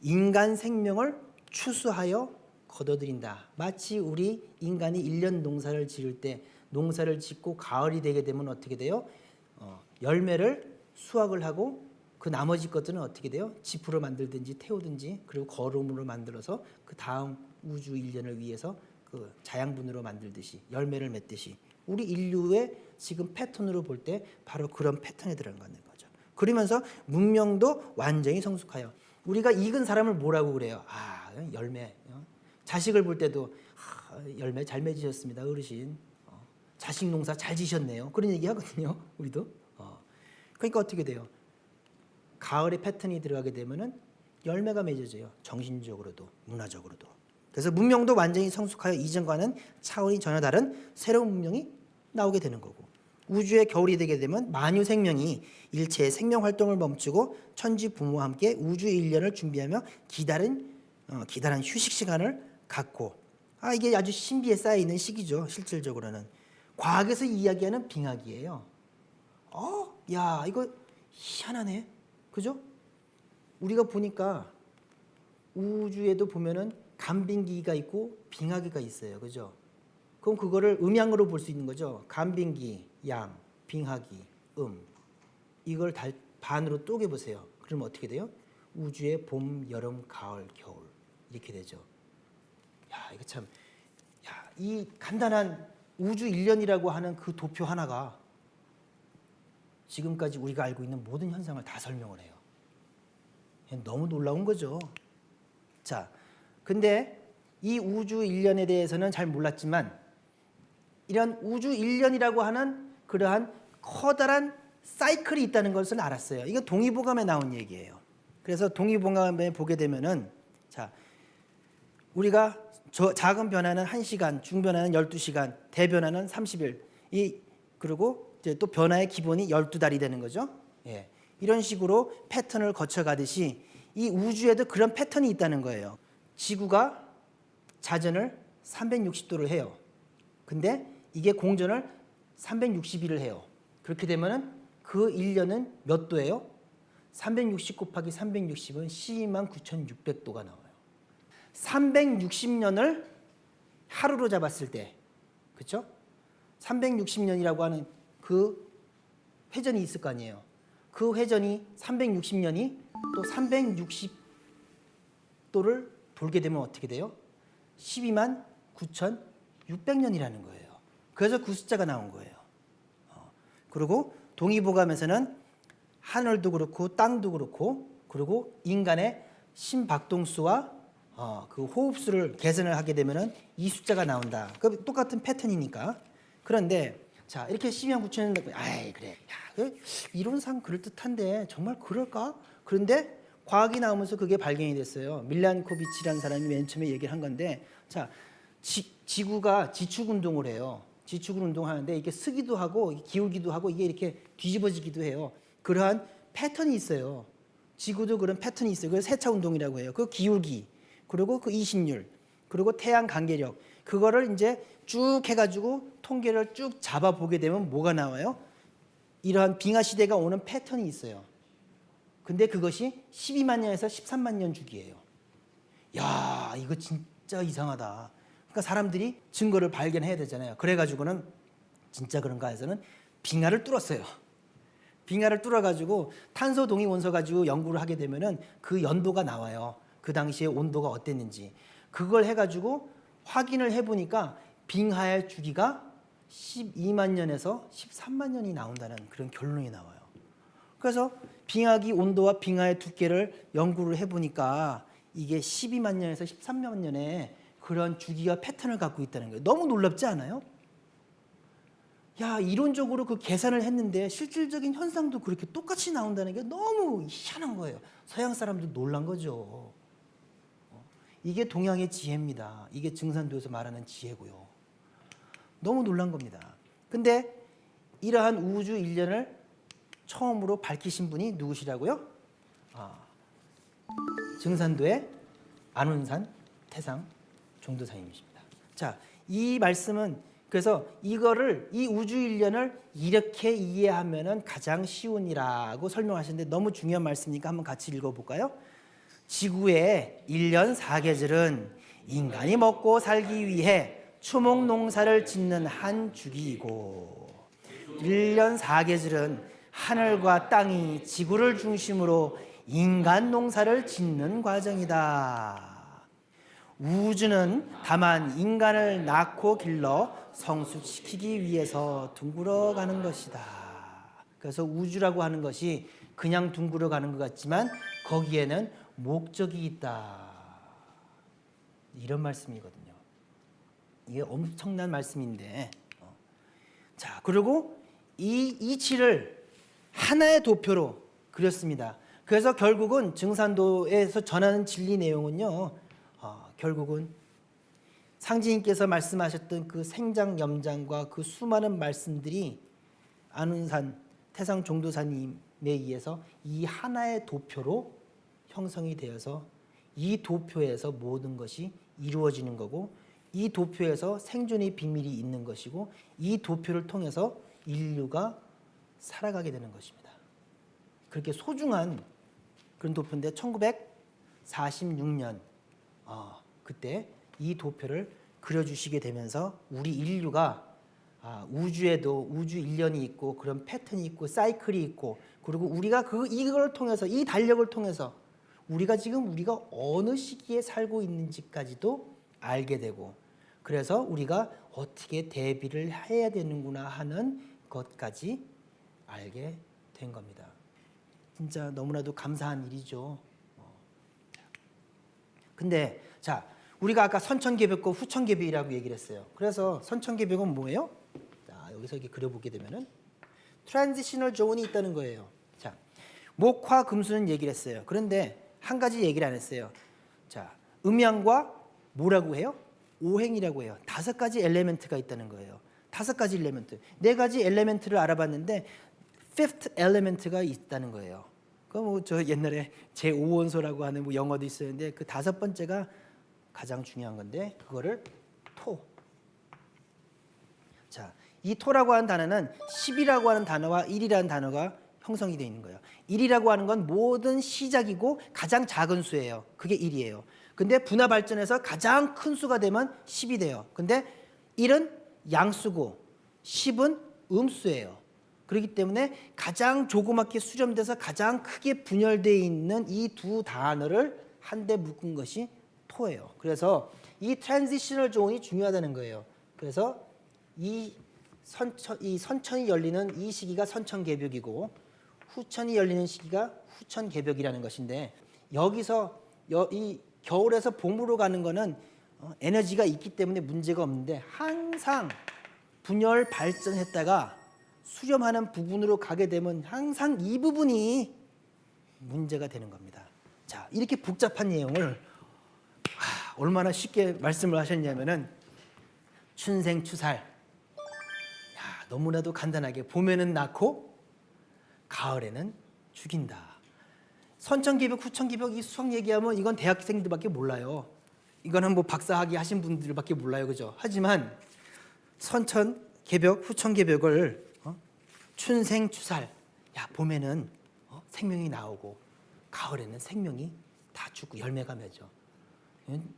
인간 생명을 추수하여 거둬들인다. 마치 우리 인간이 1년 농사를 지을 때, 농사를 짓고 가을이 되게 되면 어떻게 돼요? 열매를 수확을 하고 그 나머지 것들은 어떻게 돼요? 지프로 만들든지 태우든지, 그리고 거름으로 만들어서 그 다음 우주 1년을 위해서 그 자양분으로 만들듯이 열매를 맺듯이, 우리 인류의 지금 패턴으로 볼 때 바로 그런 패턴에 들어가는 거죠. 그러면서 문명도 완전히 성숙하여, 우리가 익은 사람을 뭐라고 그래요? 아, 열매. 자식을 볼 때도 열매 잘 맺으셨습니다, 어르신. 자식 농사 잘 지셨네요. 그런 얘기 하거든요, 우리도. 그러니까 어떻게 돼요? 가을의 패턴이 들어가게 되면은 열매가 맺어져요. 정신적으로도 문화적으로도. 그래서 문명도 완전히 성숙하여 이전과는 차원이 전혀 다른 새로운 문명이 나오게 되는 거고, 우주의 겨울이 되게 되면 만유 생명이 일체의 생명 활동을 멈추고 천지 부모와 함께 우주 1년을 준비하며 기다란 휴식 시간을 갖고, 이게 아주 신비에 쌓여 있는 시기죠. 실질적으로는 과학에서 이야기하는 빙하기예요. 야, 이거 희한하네. 그죠? 우리가 보니까 우주에도 보면은 간빙기가 있고 빙하기가 있어요. 그죠? 그럼 그거를 음양으로 볼 수 있는 거죠. 간빙기, 양, 빙하기, 이걸 반으로 쪼개 보세요. 그러면 어떻게 돼요? 우주의 봄, 여름, 가을, 겨울 이렇게 되죠. 야, 이거 참, 이 간단한 우주 1년이라고 하는 그 도표 하나가 지금까지 우리가 알고 있는 모든 현상을 다 설명을 해요. 너무 놀라운 거죠. 자, 근데 이 우주 1년에 대해서는 잘 몰랐지만, 이런 우주 1년이라고 하는 그러한 커다란 사이클이 있다는 것을 알았어요. 이거 동의보감에 나온 얘기예요. 그래서 동의보감에 보게 되면은, 자, 우리가 작은 변화는 1시간, 중변화는 12시간, 대변화는 30일, 그리고 이제 또 변화의 기본이 12달이 되는 거죠. 예. 이런 식으로 패턴을 거쳐가듯이 이 우주에도 그런 패턴이 있다는 거예요. 지구가 자전을 360도를 해요. 근데 이게 공전을 360일을 해요. 그렇게 되면은 그 그 1년은 몇 도예요? 360 곱하기 360은 129,600도가 나와요. 360년을 하루로 잡았을 때, 그렇죠? 360년이라고 하는 그 회전이 있을 거 아니에요. 그 회전이 360년이 또 360도를 돌게 되면 어떻게 돼요? 129,600년이라는 거예요. 그래서 그 숫자가 나온 거예요. 그리고 동의보감에서는 하늘도 그렇고 땅도 그렇고 그리고 인간의 심박동수와 그 호흡수를 계산을 하게 되면은 이 숫자가 나온다. 그 똑같은 패턴이니까. 그런데 자 이렇게 129,000년 아이 그래 야, 이론상 그럴듯한데 정말 그럴까? 그런데 과학이 나오면서 그게 발견이 됐어요. 밀란코비치라는 사람이 맨 처음에 얘기를 한 건데 자 지구가 지축 운동을 해요. 지축 운동을 하는데 이게 쓰기도 하고 기울기도 하고 이게 이렇게 뒤집어지기도 해요. 그러한 패턴이 있어요. 지구도 그런 패턴이 있어요. 그걸 세차 운동이라고 해요. 그 기울기 그리고 그 이심률 그리고 태양 간계력 그거를 이제 쭉 해가지고 통계를 쭉 잡아보게 되면 뭐가 나와요? 이러한 빙하 시대가 오는 패턴이 있어요. 근데 그것이 12만 년에서 13만 년 주기예요. 야, 이거 진짜 이상하다. 그러니까 사람들이 증거를 발견해야 되잖아요. 그래가지고는 진짜 그런가 해서는 빙하를 뚫었어요. 빙하를 뚫어가지고 탄소 동위 원소 가지고 연구를 하게 되면은 그 연도가 나와요. 그 당시에 온도가 어땠는지. 그걸 해가지고 확인을 해보니까 빙하의 주기가 12만 년에서 13만 년이 나온다는 그런 결론이 나와요. 그래서 빙하기 온도와 빙하의 두께를 연구를 해보니까 이게 12만 년에서 13만 년에 그런 주기와 패턴을 갖고 있다는 거예요. 너무 놀랍지 않아요? 야, 이론적으로 그 계산을 했는데 실질적인 현상도 그렇게 똑같이 나온다는 게 너무 희한한 거예요. 서양 사람들 놀란 거죠. 이게 동양의 지혜입니다. 이게 증산도에서 말하는 지혜고요. 너무 놀란 겁니다. 근데 이러한 우주 일련을 처음으로 밝히신 분이 누구시라고요? 증산도의 안운산 태상 종도사님이십니다. 자, 이 말씀은 그래서 이거를 이 우주 일련을 이렇게 이해하면은 가장 쉬운이라고 설명하시는데 너무 중요한 말씀이니까 한번 같이 읽어볼까요? 지구의 1년 4계절은 인간이 먹고 살기 위해 추목 농사를 짓는 한 주기이고 1년 4계절은 하늘과 땅이 지구를 중심으로 인간 농사를 짓는 과정이다. 우주는 다만 인간을 낳고 길러 성숙시키기 위해서 둥글어 가는 것이다. 그래서 우주라고 하는 것이 그냥 둥글어 가는 것 같지만 거기에는 목적이 있다. 이런 말씀이거든요. 이게 엄청난 말씀인데 자 그리고 이 이치를 하나의 도표로 그렸습니다. 그래서 결국은 증산도에서 전하는 진리 내용은요 결국은 상지님께서 말씀하셨던 그 생장염장과 그 수많은 말씀들이 안운산 태상 종도사님에 의해서 이 하나의 도표로 형성이 되어서 이 도표에서 모든 것이 이루어지는 거고 이 도표에서 생존의 비밀이 있는 것이고 이 도표를 통해서 인류가 살아가게 되는 것입니다. 그렇게 소중한 그런 도표인데 1946년 그때 이 도표를 그려주시게 되면서 우리 인류가 우주에도 우주 일련이 있고 그런 패턴이 있고 사이클이 있고 그리고 우리가 이걸 통해서 이 달력을 통해서 우리가 어느 시기에 살고 있는지까지도 알게 되고 그래서 우리가 어떻게 대비를 해야 되는구나 하는 것까지 알게 된 겁니다. 진짜 너무나도 감사한 일이죠. 근데 자 우리가 아까 선천개벽과 후천개벽이라고 얘기를 했어요. 그래서 선천개벽은 뭐예요? 자 여기서 이렇게 그려보게 되면은 트랜지셔널 존이 있다는 거예요. 자 목화 금수는 얘기를 했어요. 그런데 한 가지 얘기를 안 했어요. 자 음양과 뭐라고 해요? 오행이라고 해요. 5가지 엘레멘트가 있다는 거예요. 5가지 엘레멘트. 4가지 엘레멘트를 알아봤는데 fifth element가 있다는 거예요. 그 뭐 저 옛날에 제5원소라고 하는 뭐 영어도 있었는데 그 5번째가 가장 중요한 건데 그거를 토. 자, 이 토라고 하는 단어는 10이라고 하는 단어와 1이라는 단어가 형성이 되어 있는 거예요. 1이라고 하는 건 모든 시작이고 가장 작은 수예요. 그게 1이에요. 근데 분화 발전해서 가장 큰 수가 되면 10이 돼요. 근데 1은 양수고 10은 음수예요. 그렇기 때문에 가장 조그맣게 수렴돼서 가장 크게 분열되어 있는 이 두 단어를 한데 묶은 것이 토예요. 그래서 이 트랜지셔널 존이 중요하다는 거예요. 그래서 이 선천이 열리는 이 시기가 선천개벽이고 후천이 열리는 시기가 후천개벽이라는 것인데 여기서 이 겨울에서 봄으로 가는 거는 에너지가 있기 때문에 문제가 없는데 항상 분열 발전했다가 수렴하는 부분으로 가게 되면 항상 이 부분이 문제가 되는 겁니다. 자, 이렇게 복잡한 내용을 얼마나 쉽게 말씀을 하셨냐면은 춘생추살. 야, 너무나도 간단하게 봄에는 낳고 가을에는 죽인다. 선천개벽, 후천개벽 이 수학 얘기하면 이건 대학생들밖에 몰라요. 이거는 뭐 박사학위 하신 분들밖에 몰라요, 그죠? 하지만 선천개벽, 후천개벽을 춘생추살. 야, 봄에는 생명이 나오고 가을에는 생명이 다 죽고 열매가 맺어.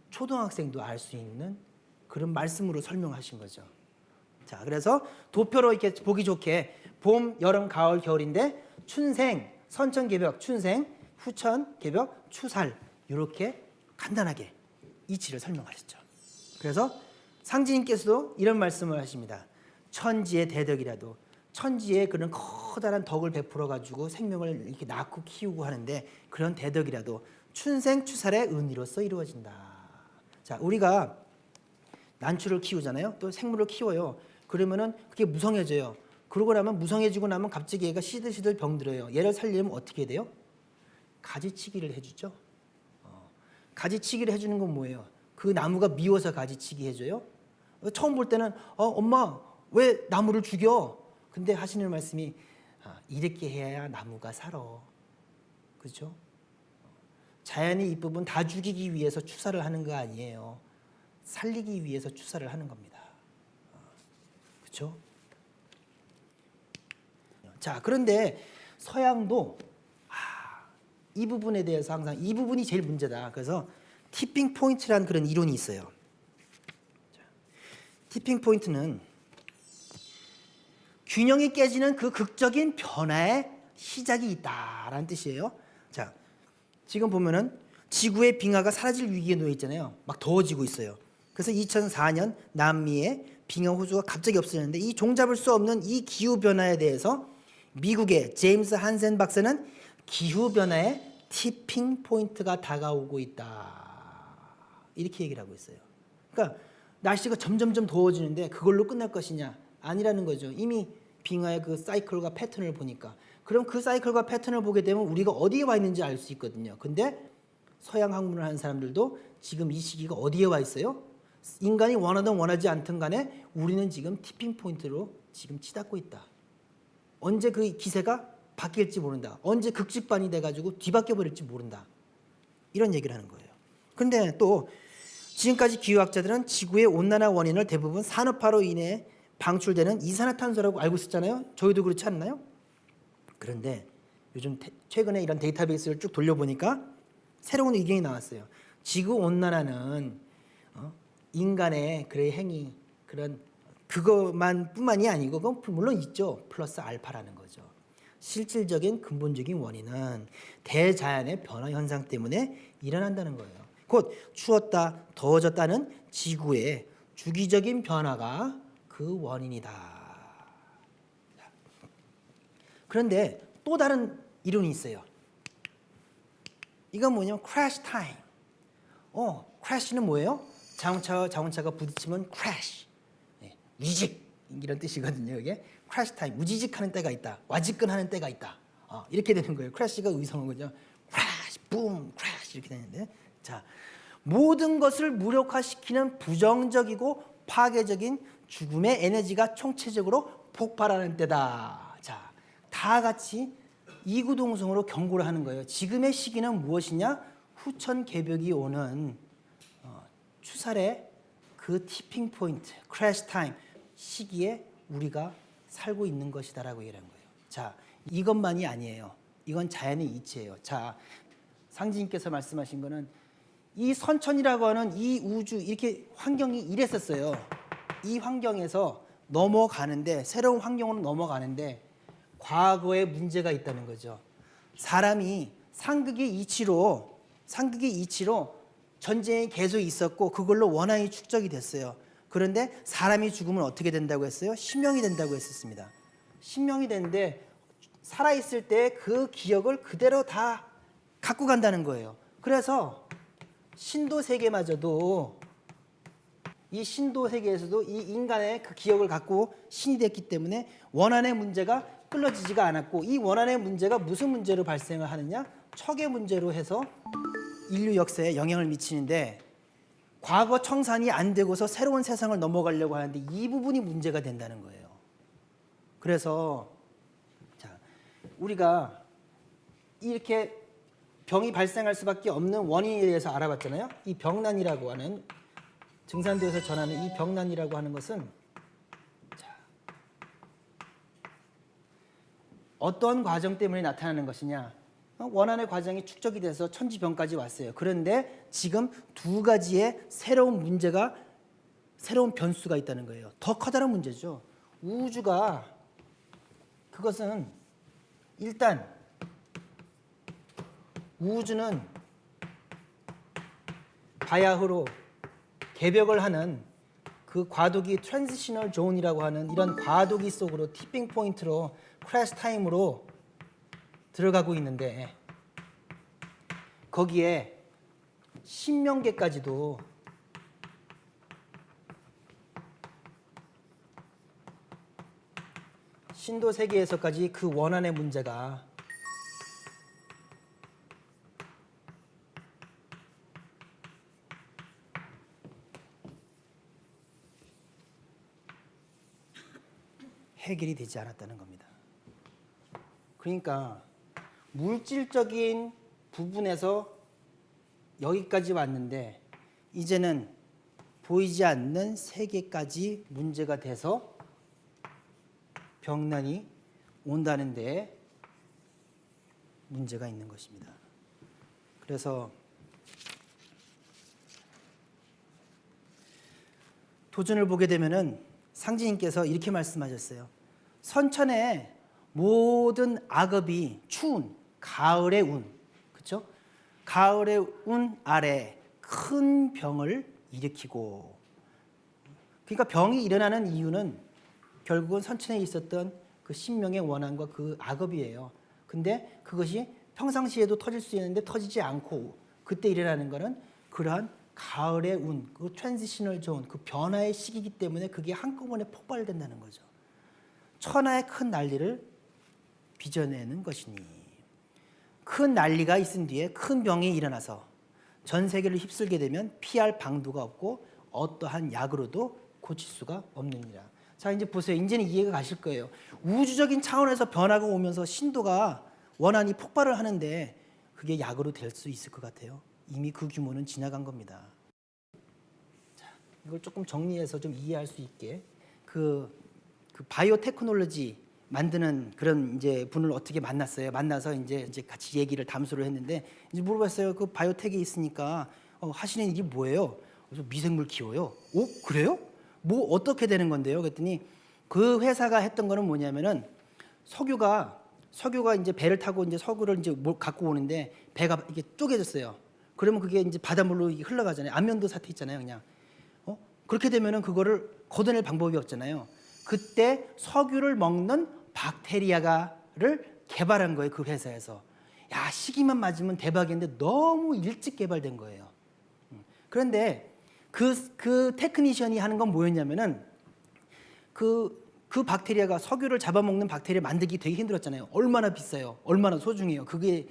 초등학생도 알 수 있는 그런 말씀으로 설명하신 거죠. 자, 그래서 도표로 이렇게 보기 좋게 봄, 여름, 가을, 겨울인데 춘생, 선천개벽, 춘생, 후천개벽, 추살 이렇게 간단하게 이치를 설명하셨죠. 그래서 상지님께서도 이런 말씀을 하십니다. 천지의 대덕이라도 천지에 그런 커다란 덕을 베풀어 가지고 생명을 이렇게 낳고 키우고 하는데 그런 대덕이라도 춘생추살의 은희로서 이루어진다. 자, 우리가 난초를 키우잖아요. 또 생물을 키워요. 그러면은 그게 무성해져요. 그러고 나면 무성해지고 나면 갑자기 얘가 시들시들 병들어요. 얘를 살리려면 어떻게 돼요? 가지치기를 해주죠. 가지치기를 해주는 건 뭐예요? 그 나무가 미워서 가지치기 해줘요. 처음 볼 때는 엄마 왜 나무를 죽여? 근데 하시는 말씀이 이렇게 해야 나무가 살아. 그렇죠? 자연의 이 부분 다 죽이기 위해서 추사를 하는 거 아니에요. 살리기 위해서 추사를 하는 겁니다. 그렇죠? 자, 그런데 서양도 이 부분에 대해서 항상 이 부분이 제일 문제다. 그래서 티핑 포인트라는 그런 이론이 있어요. 자, 티핑 포인트는 균형이 깨지는 그 극적인 변화의 시작이 있다라는 뜻이에요. 자, 지금 보면은 지구의 빙하가 사라질 위기에 놓여 있잖아요. 막 더워지고 있어요. 그래서 2004년 남미의 빙하 호수가 갑자기 없어졌는데 이 종잡을 수 없는 이 기후 변화에 대해서 미국의 제임스 한센 박사는 기후 변화의 티핑 포인트가 다가오고 있다. 이렇게 얘기를 하고 있어요. 그러니까 날씨가 점점점 더워지는데 그걸로 끝날 것이냐? 아니라는 거죠. 이미 빙하의 그 사이클과 패턴을 보니까. 그럼 그 사이클과 패턴을 보게 되면 우리가 어디에 와 있는지 알 수 있거든요. 근데 서양 학문을 하는 사람들도 지금 이 시기가 어디에 와 있어요? 인간이 원하든 원하지 않든 간에 우리는 지금 티핑 포인트로 지금 치닫고 있다. 언제 그 기세가 바뀔지 모른다. 언제 극직반이 돼가지고 뒤바뀌어 버릴지 모른다. 이런 얘기를 하는 거예요. 그런데 또 지금까지 기후학자들은 지구의 온난화 원인을 대부분 산업화로 인해 방출되는 이산화탄소라고 알고 있었잖아요. 저희도 그렇지 않나요? 그런데 요즘 최근에 이런 데이터베이스를 쭉 돌려보니까 새로운 의견이 나왔어요. 지구 온난화는 인간의 그의 행위 그런 그것만 뿐만이 아니고 그건 물론 있죠. 플러스 알파라는 거죠. 실질적인 근본적인 원인은 대자연의 변화 현상 때문에 일어난다는 거예요. 곧 추웠다, 더워졌다는 지구의 주기적인 변화가 그 원인이다. 그런데 또 다른 이론이 있어요. 이건 뭐냐면 crash time. crash는 뭐예요? 자동차가 부딪히면 crash. 위직 이런 뜻이거든요. 이게 crash time. 우지직하는 때가 있다. 와지끈하는 때가 있다. 이렇게 되는 거예요. crash가 의성어거든요. crash, boom, crash 이렇게 되는데, 자, 모든 것을 무력화시키는 부정적이고 파괴적인 죽음의 에너지가 총체적으로 폭발하는 때다. 자, 다 같이 이구동성으로 경고를 하는 거예요. 지금의 시기는 무엇이냐? 후천개벽이 오는 추살의 그 티핑 포인트, 크래시 타임 시기에 우리가 살고 있는 것이다라고 얘기하는 거예요. 자, 이것만이 아니에요. 이건 자연의 이치예요. 자, 상진님께서 말씀하신 거는 이 선천이라고 하는 이 우주 이렇게 환경이 이랬었어요. 이 환경에서 넘어가는데 새로운 환경으로 넘어가는데 과거에 문제가 있다는 거죠. 사람이 상극의 이치로 전쟁이 계속 있었고 그걸로 원한이 축적이 됐어요. 그런데 사람이 죽으면 어떻게 된다고 했어요? 신명이 된다고 했었습니다. 신명이 되는데 살아있을 때 그 기억을 그대로 다 갖고 간다는 거예요. 그래서 신도 세계마저도 이 신도 세계에서도 이 인간의 그 기억을 갖고 신이 됐기 때문에 원한의 문제가 끌어지지가 않았고 이 원한의 문제가 무슨 문제로 발생을 하느냐? 척의 문제로 해서 인류 역사에 영향을 미치는데 과거 청산이 안 되고서 새로운 세상을 넘어가려고 하는데 이 부분이 문제가 된다는 거예요. 그래서 자, 우리가 이렇게 병이 발생할 수밖에 없는 원인에 대해서 알아봤잖아요. 이 병난이라고 하는 증산도에서 전하는 이 병난이라고 하는 것은 자, 어떤 과정 때문에 나타나는 것이냐? 원한의 과정이 축적이 돼서 천지병까지 왔어요. 그런데 지금 두 가지의 새로운 문제가 새로운 변수가 있다는 거예요. 더 커다란 문제죠. 우주가 그것은 일단 우주는 바야흐로 개벽을 하는 그 과도기 트랜지셔널 존이라고 하는 이런 과도기 속으로 티핑 포인트로 크래시 타임으로 들어가고 있는데 거기에 신명계까지도 신도 세계에서까지 그 원한의 문제가 해결이 되지 않았다는 겁니다. 그러니까 물질적인 부분에서 여기까지 왔는데 이제는 보이지 않는 세계까지 문제가 돼서 병난이 온다는 데 문제가 있는 것입니다. 그래서 도전을 보게 되면은 상지님께서 이렇게 말씀하셨어요. 선천의 모든 악업이 추운 가을의 운, 그렇죠? 가을의 운 아래 큰 병을 일으키고, 그러니까 병이 일어나는 이유는 결국은 선천에 있었던 그 신명의 원한과 그 악업이에요. 근데 그것이 평상시에도 터질 수 있는데 터지지 않고 그때 일어나는 거는 그러한 가을의 운, 그 트랜지셔널 존, 그 변화의 시기이기 때문에 그게 한꺼번에 폭발된다는 거죠. 천하의 큰 난리를 빚어내는 것이니, 큰 난리가 있은 뒤에 큰 병이 일어나서 전 세계를 휩쓸게 되면 피할 방도가 없고 어떠한 약으로도 고칠 수가 없느니라. 자, 이제 보세요. 이제는 이해가 가실 거예요. 우주적인 차원에서 변화가 오면서 신도가 원한이 폭발을 하는데 그게 약으로 될 수 있을 것 같아요. 이미 그 규모는 지나간 겁니다. 자, 이걸 조금 정리해서 좀 이해할 수 있게 그 바이오 테크놀로지 만드는 그런 이제 분을 어떻게 만났어요. 만나서 이제 같이 얘기를 담소를 했는데 이제 물어봤어요. 그 바이오텍에 있으니까 하시는 일이 뭐예요? 그래서 미생물 키워요. 오, 그래요? 뭐 어떻게 되는 건데요? 그랬더니 그 회사가 했던 거는 뭐냐면은 석유가 이제 배를 타고 이제 석유를 이제 갖고 오는데 배가 이게 쪼개졌어요. 그러면 그게 이제 바닷물로 흘러가잖아요. 안면도 사태 있잖아요, 그냥. 그렇게 되면은 그거를 걷어낼 방법이 없잖아요. 그때 석유를 먹는 박테리아를 개발한 거예요, 그 회사에서. 야, 시기만 맞으면 대박인데 너무 일찍 개발된 거예요. 그런데 그 테크니션이 하는 건 뭐였냐면은 그 박테리아가 석유를 잡아먹는 박테리아 만들기 되게 힘들었잖아요. 얼마나 비싸요, 얼마나 소중해요. 그게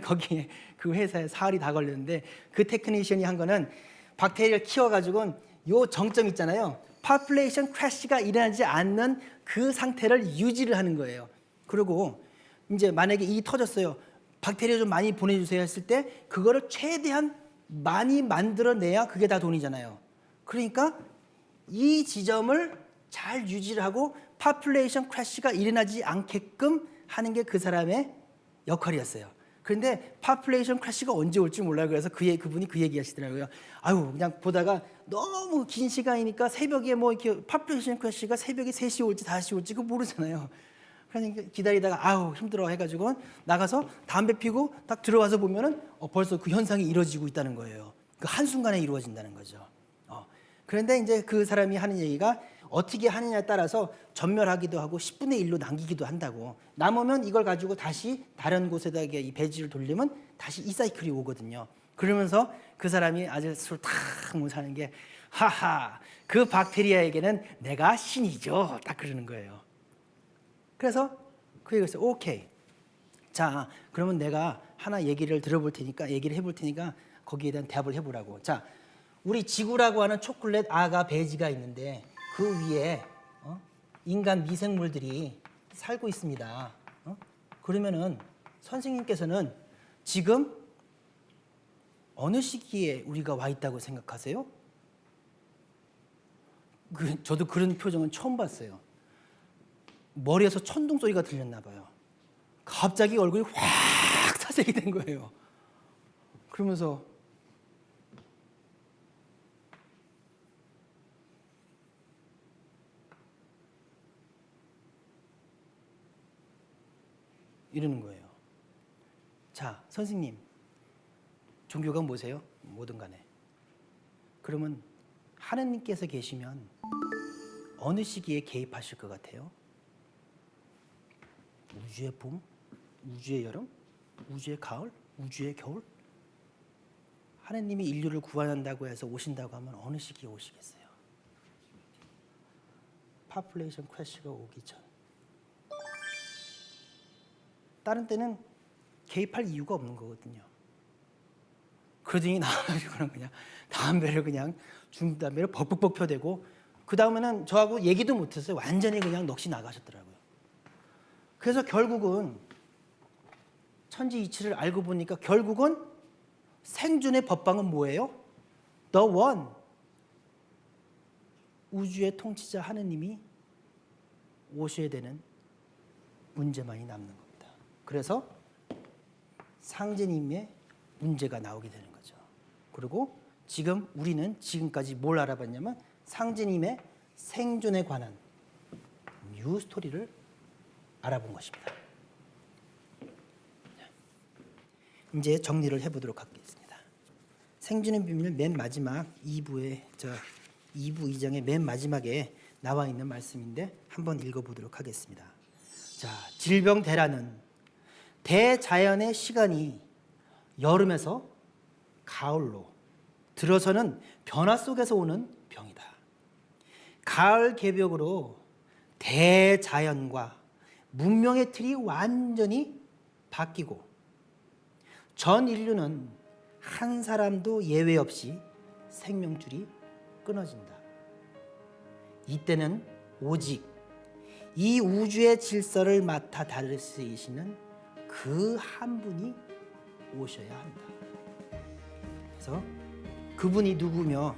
거기에 그 회사에 사활이 다 걸렸는데 그 테크니션이 한 거는 박테리아를 키워가지고 요 정점 있잖아요. 파퓰레이션 크래시가 일어나지 않는 그 상태를 유지를 하는 거예요. 그리고 이제 만약에 이 터졌어요. 박테리아 좀 많이 보내주세요 했을 때 그거를 최대한 많이 만들어내야 그게 다 돈이잖아요. 그러니까 이 지점을 잘 유지를 하고 파퓰레이션 크래시가 일어나지 않게끔 하는 게 그 사람의 역할이었어요. 그런데 파퓰레이션 크래시가 언제 올지 몰라요. 그래서 그분이 그 얘기 하시더라고요. 아유, 그냥 보다가 너무 긴 시간이니까 새벽에 뭐 이렇게 파퓰레이션 크래시가 새벽에 3시 올지 5시 올지 그거 모르잖아요. 그러니까 기다리다가 아우 힘들어 해가지고 나가서 담배 피고 딱 들어와서 보면은 벌써 그 현상이 이루어지고 있다는 거예요. 그 한순간에 이루어진다는 거죠. 그런데 이제 그 사람이 하는 얘기가 어떻게 하느냐에 따라서 전멸하기도 하고 10분의 1로 남기기도 한다고. 남으면 이걸 가지고 다시 다른 곳에다 이 배지를 돌리면 다시 이 사이클이 오거든요. 그러면서 그 사람이 아주 술탁 사는 게 하하 그 박테리아에게는 내가 신이죠. 딱 그러는 거예요. 그래서 그 얘기를 했어요. 오케이. 자, 그러면 내가 하나 얘기를 들어볼 테니까 얘기를 해볼 테니까 거기에 대한 대답을 해보라고. 자, 우리 지구라고 하는 초콜릿 아가 배지가 있는데 그 위에 인간 미생물들이 살고 있습니다. 그러면은 선생님께서는 지금 어느 시기에 우리가 와 있다고 생각하세요? 저도 그런 표정은 처음 봤어요. 머리에서 천둥 소리가 들렸나 봐요. 갑자기 얼굴이 확 사색이 된 거예요. 그러면서 이러는 거예요. 자, 선생님, 종교가 뭐세요? 뭐든 간에. 그러면 하느님께서 계시면 어느 시기에 개입하실 것 같아요? 우주의 봄? 우주의 여름? 우주의 가을? 우주의 겨울? 하느님이 인류를 구원한다고 해서 오신다고 하면 어느 시기에 오시겠어요? 파퓰레이션 크래시가 오기 전. 다른 때는 개입할 이유가 없는 거거든요. 그러더니 나와가지고는 그냥 담배를 그냥 중담배를 벅벅벅 펴대고 그 다음에는 저하고 얘기도 못했어요. 완전히 그냥 넋이 나가셨더라고요. 그래서 결국은 천지이치를 알고 보니까 결국은 생존의 법방은 뭐예요? The One. 우주의 통치자 하느님이 오셔야 되는 문제만이 남는 겁니다. 그래서 상제님의 문제가 나오게 되는 거죠. 그리고 지금 우리는 지금까지 뭘 알아봤냐면 상제님의 생존에 관한 뉴 스토리를 알아본 것입니다. 이제 정리를 해보도록 하겠습니다. 생존의 비밀 맨 마지막 2부 2장의 맨 마지막에 나와 있는 말씀인데 한번 읽어보도록 하겠습니다. 자, 질병 대란은 대자연의 시간이 여름에서 가을로 들어서는 변화 속에서 오는 병이다. 가을 개벽으로 대자연과 문명의 틀이 완전히 바뀌고 전 인류는 한 사람도 예외 없이 생명줄이 끊어진다. 이때는 오직 이 우주의 질서를 맡아 다스리시는 그 한 분이 오셔야 한다. 그래서 그분이 누구며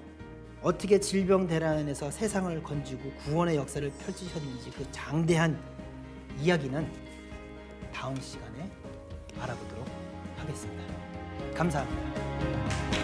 어떻게 질병 대란에서 세상을 건지고 구원의 역사를 펼치셨는지 그 장대한 이야기는 다음 시간에 알아보도록 하겠습니다. 감사합니다.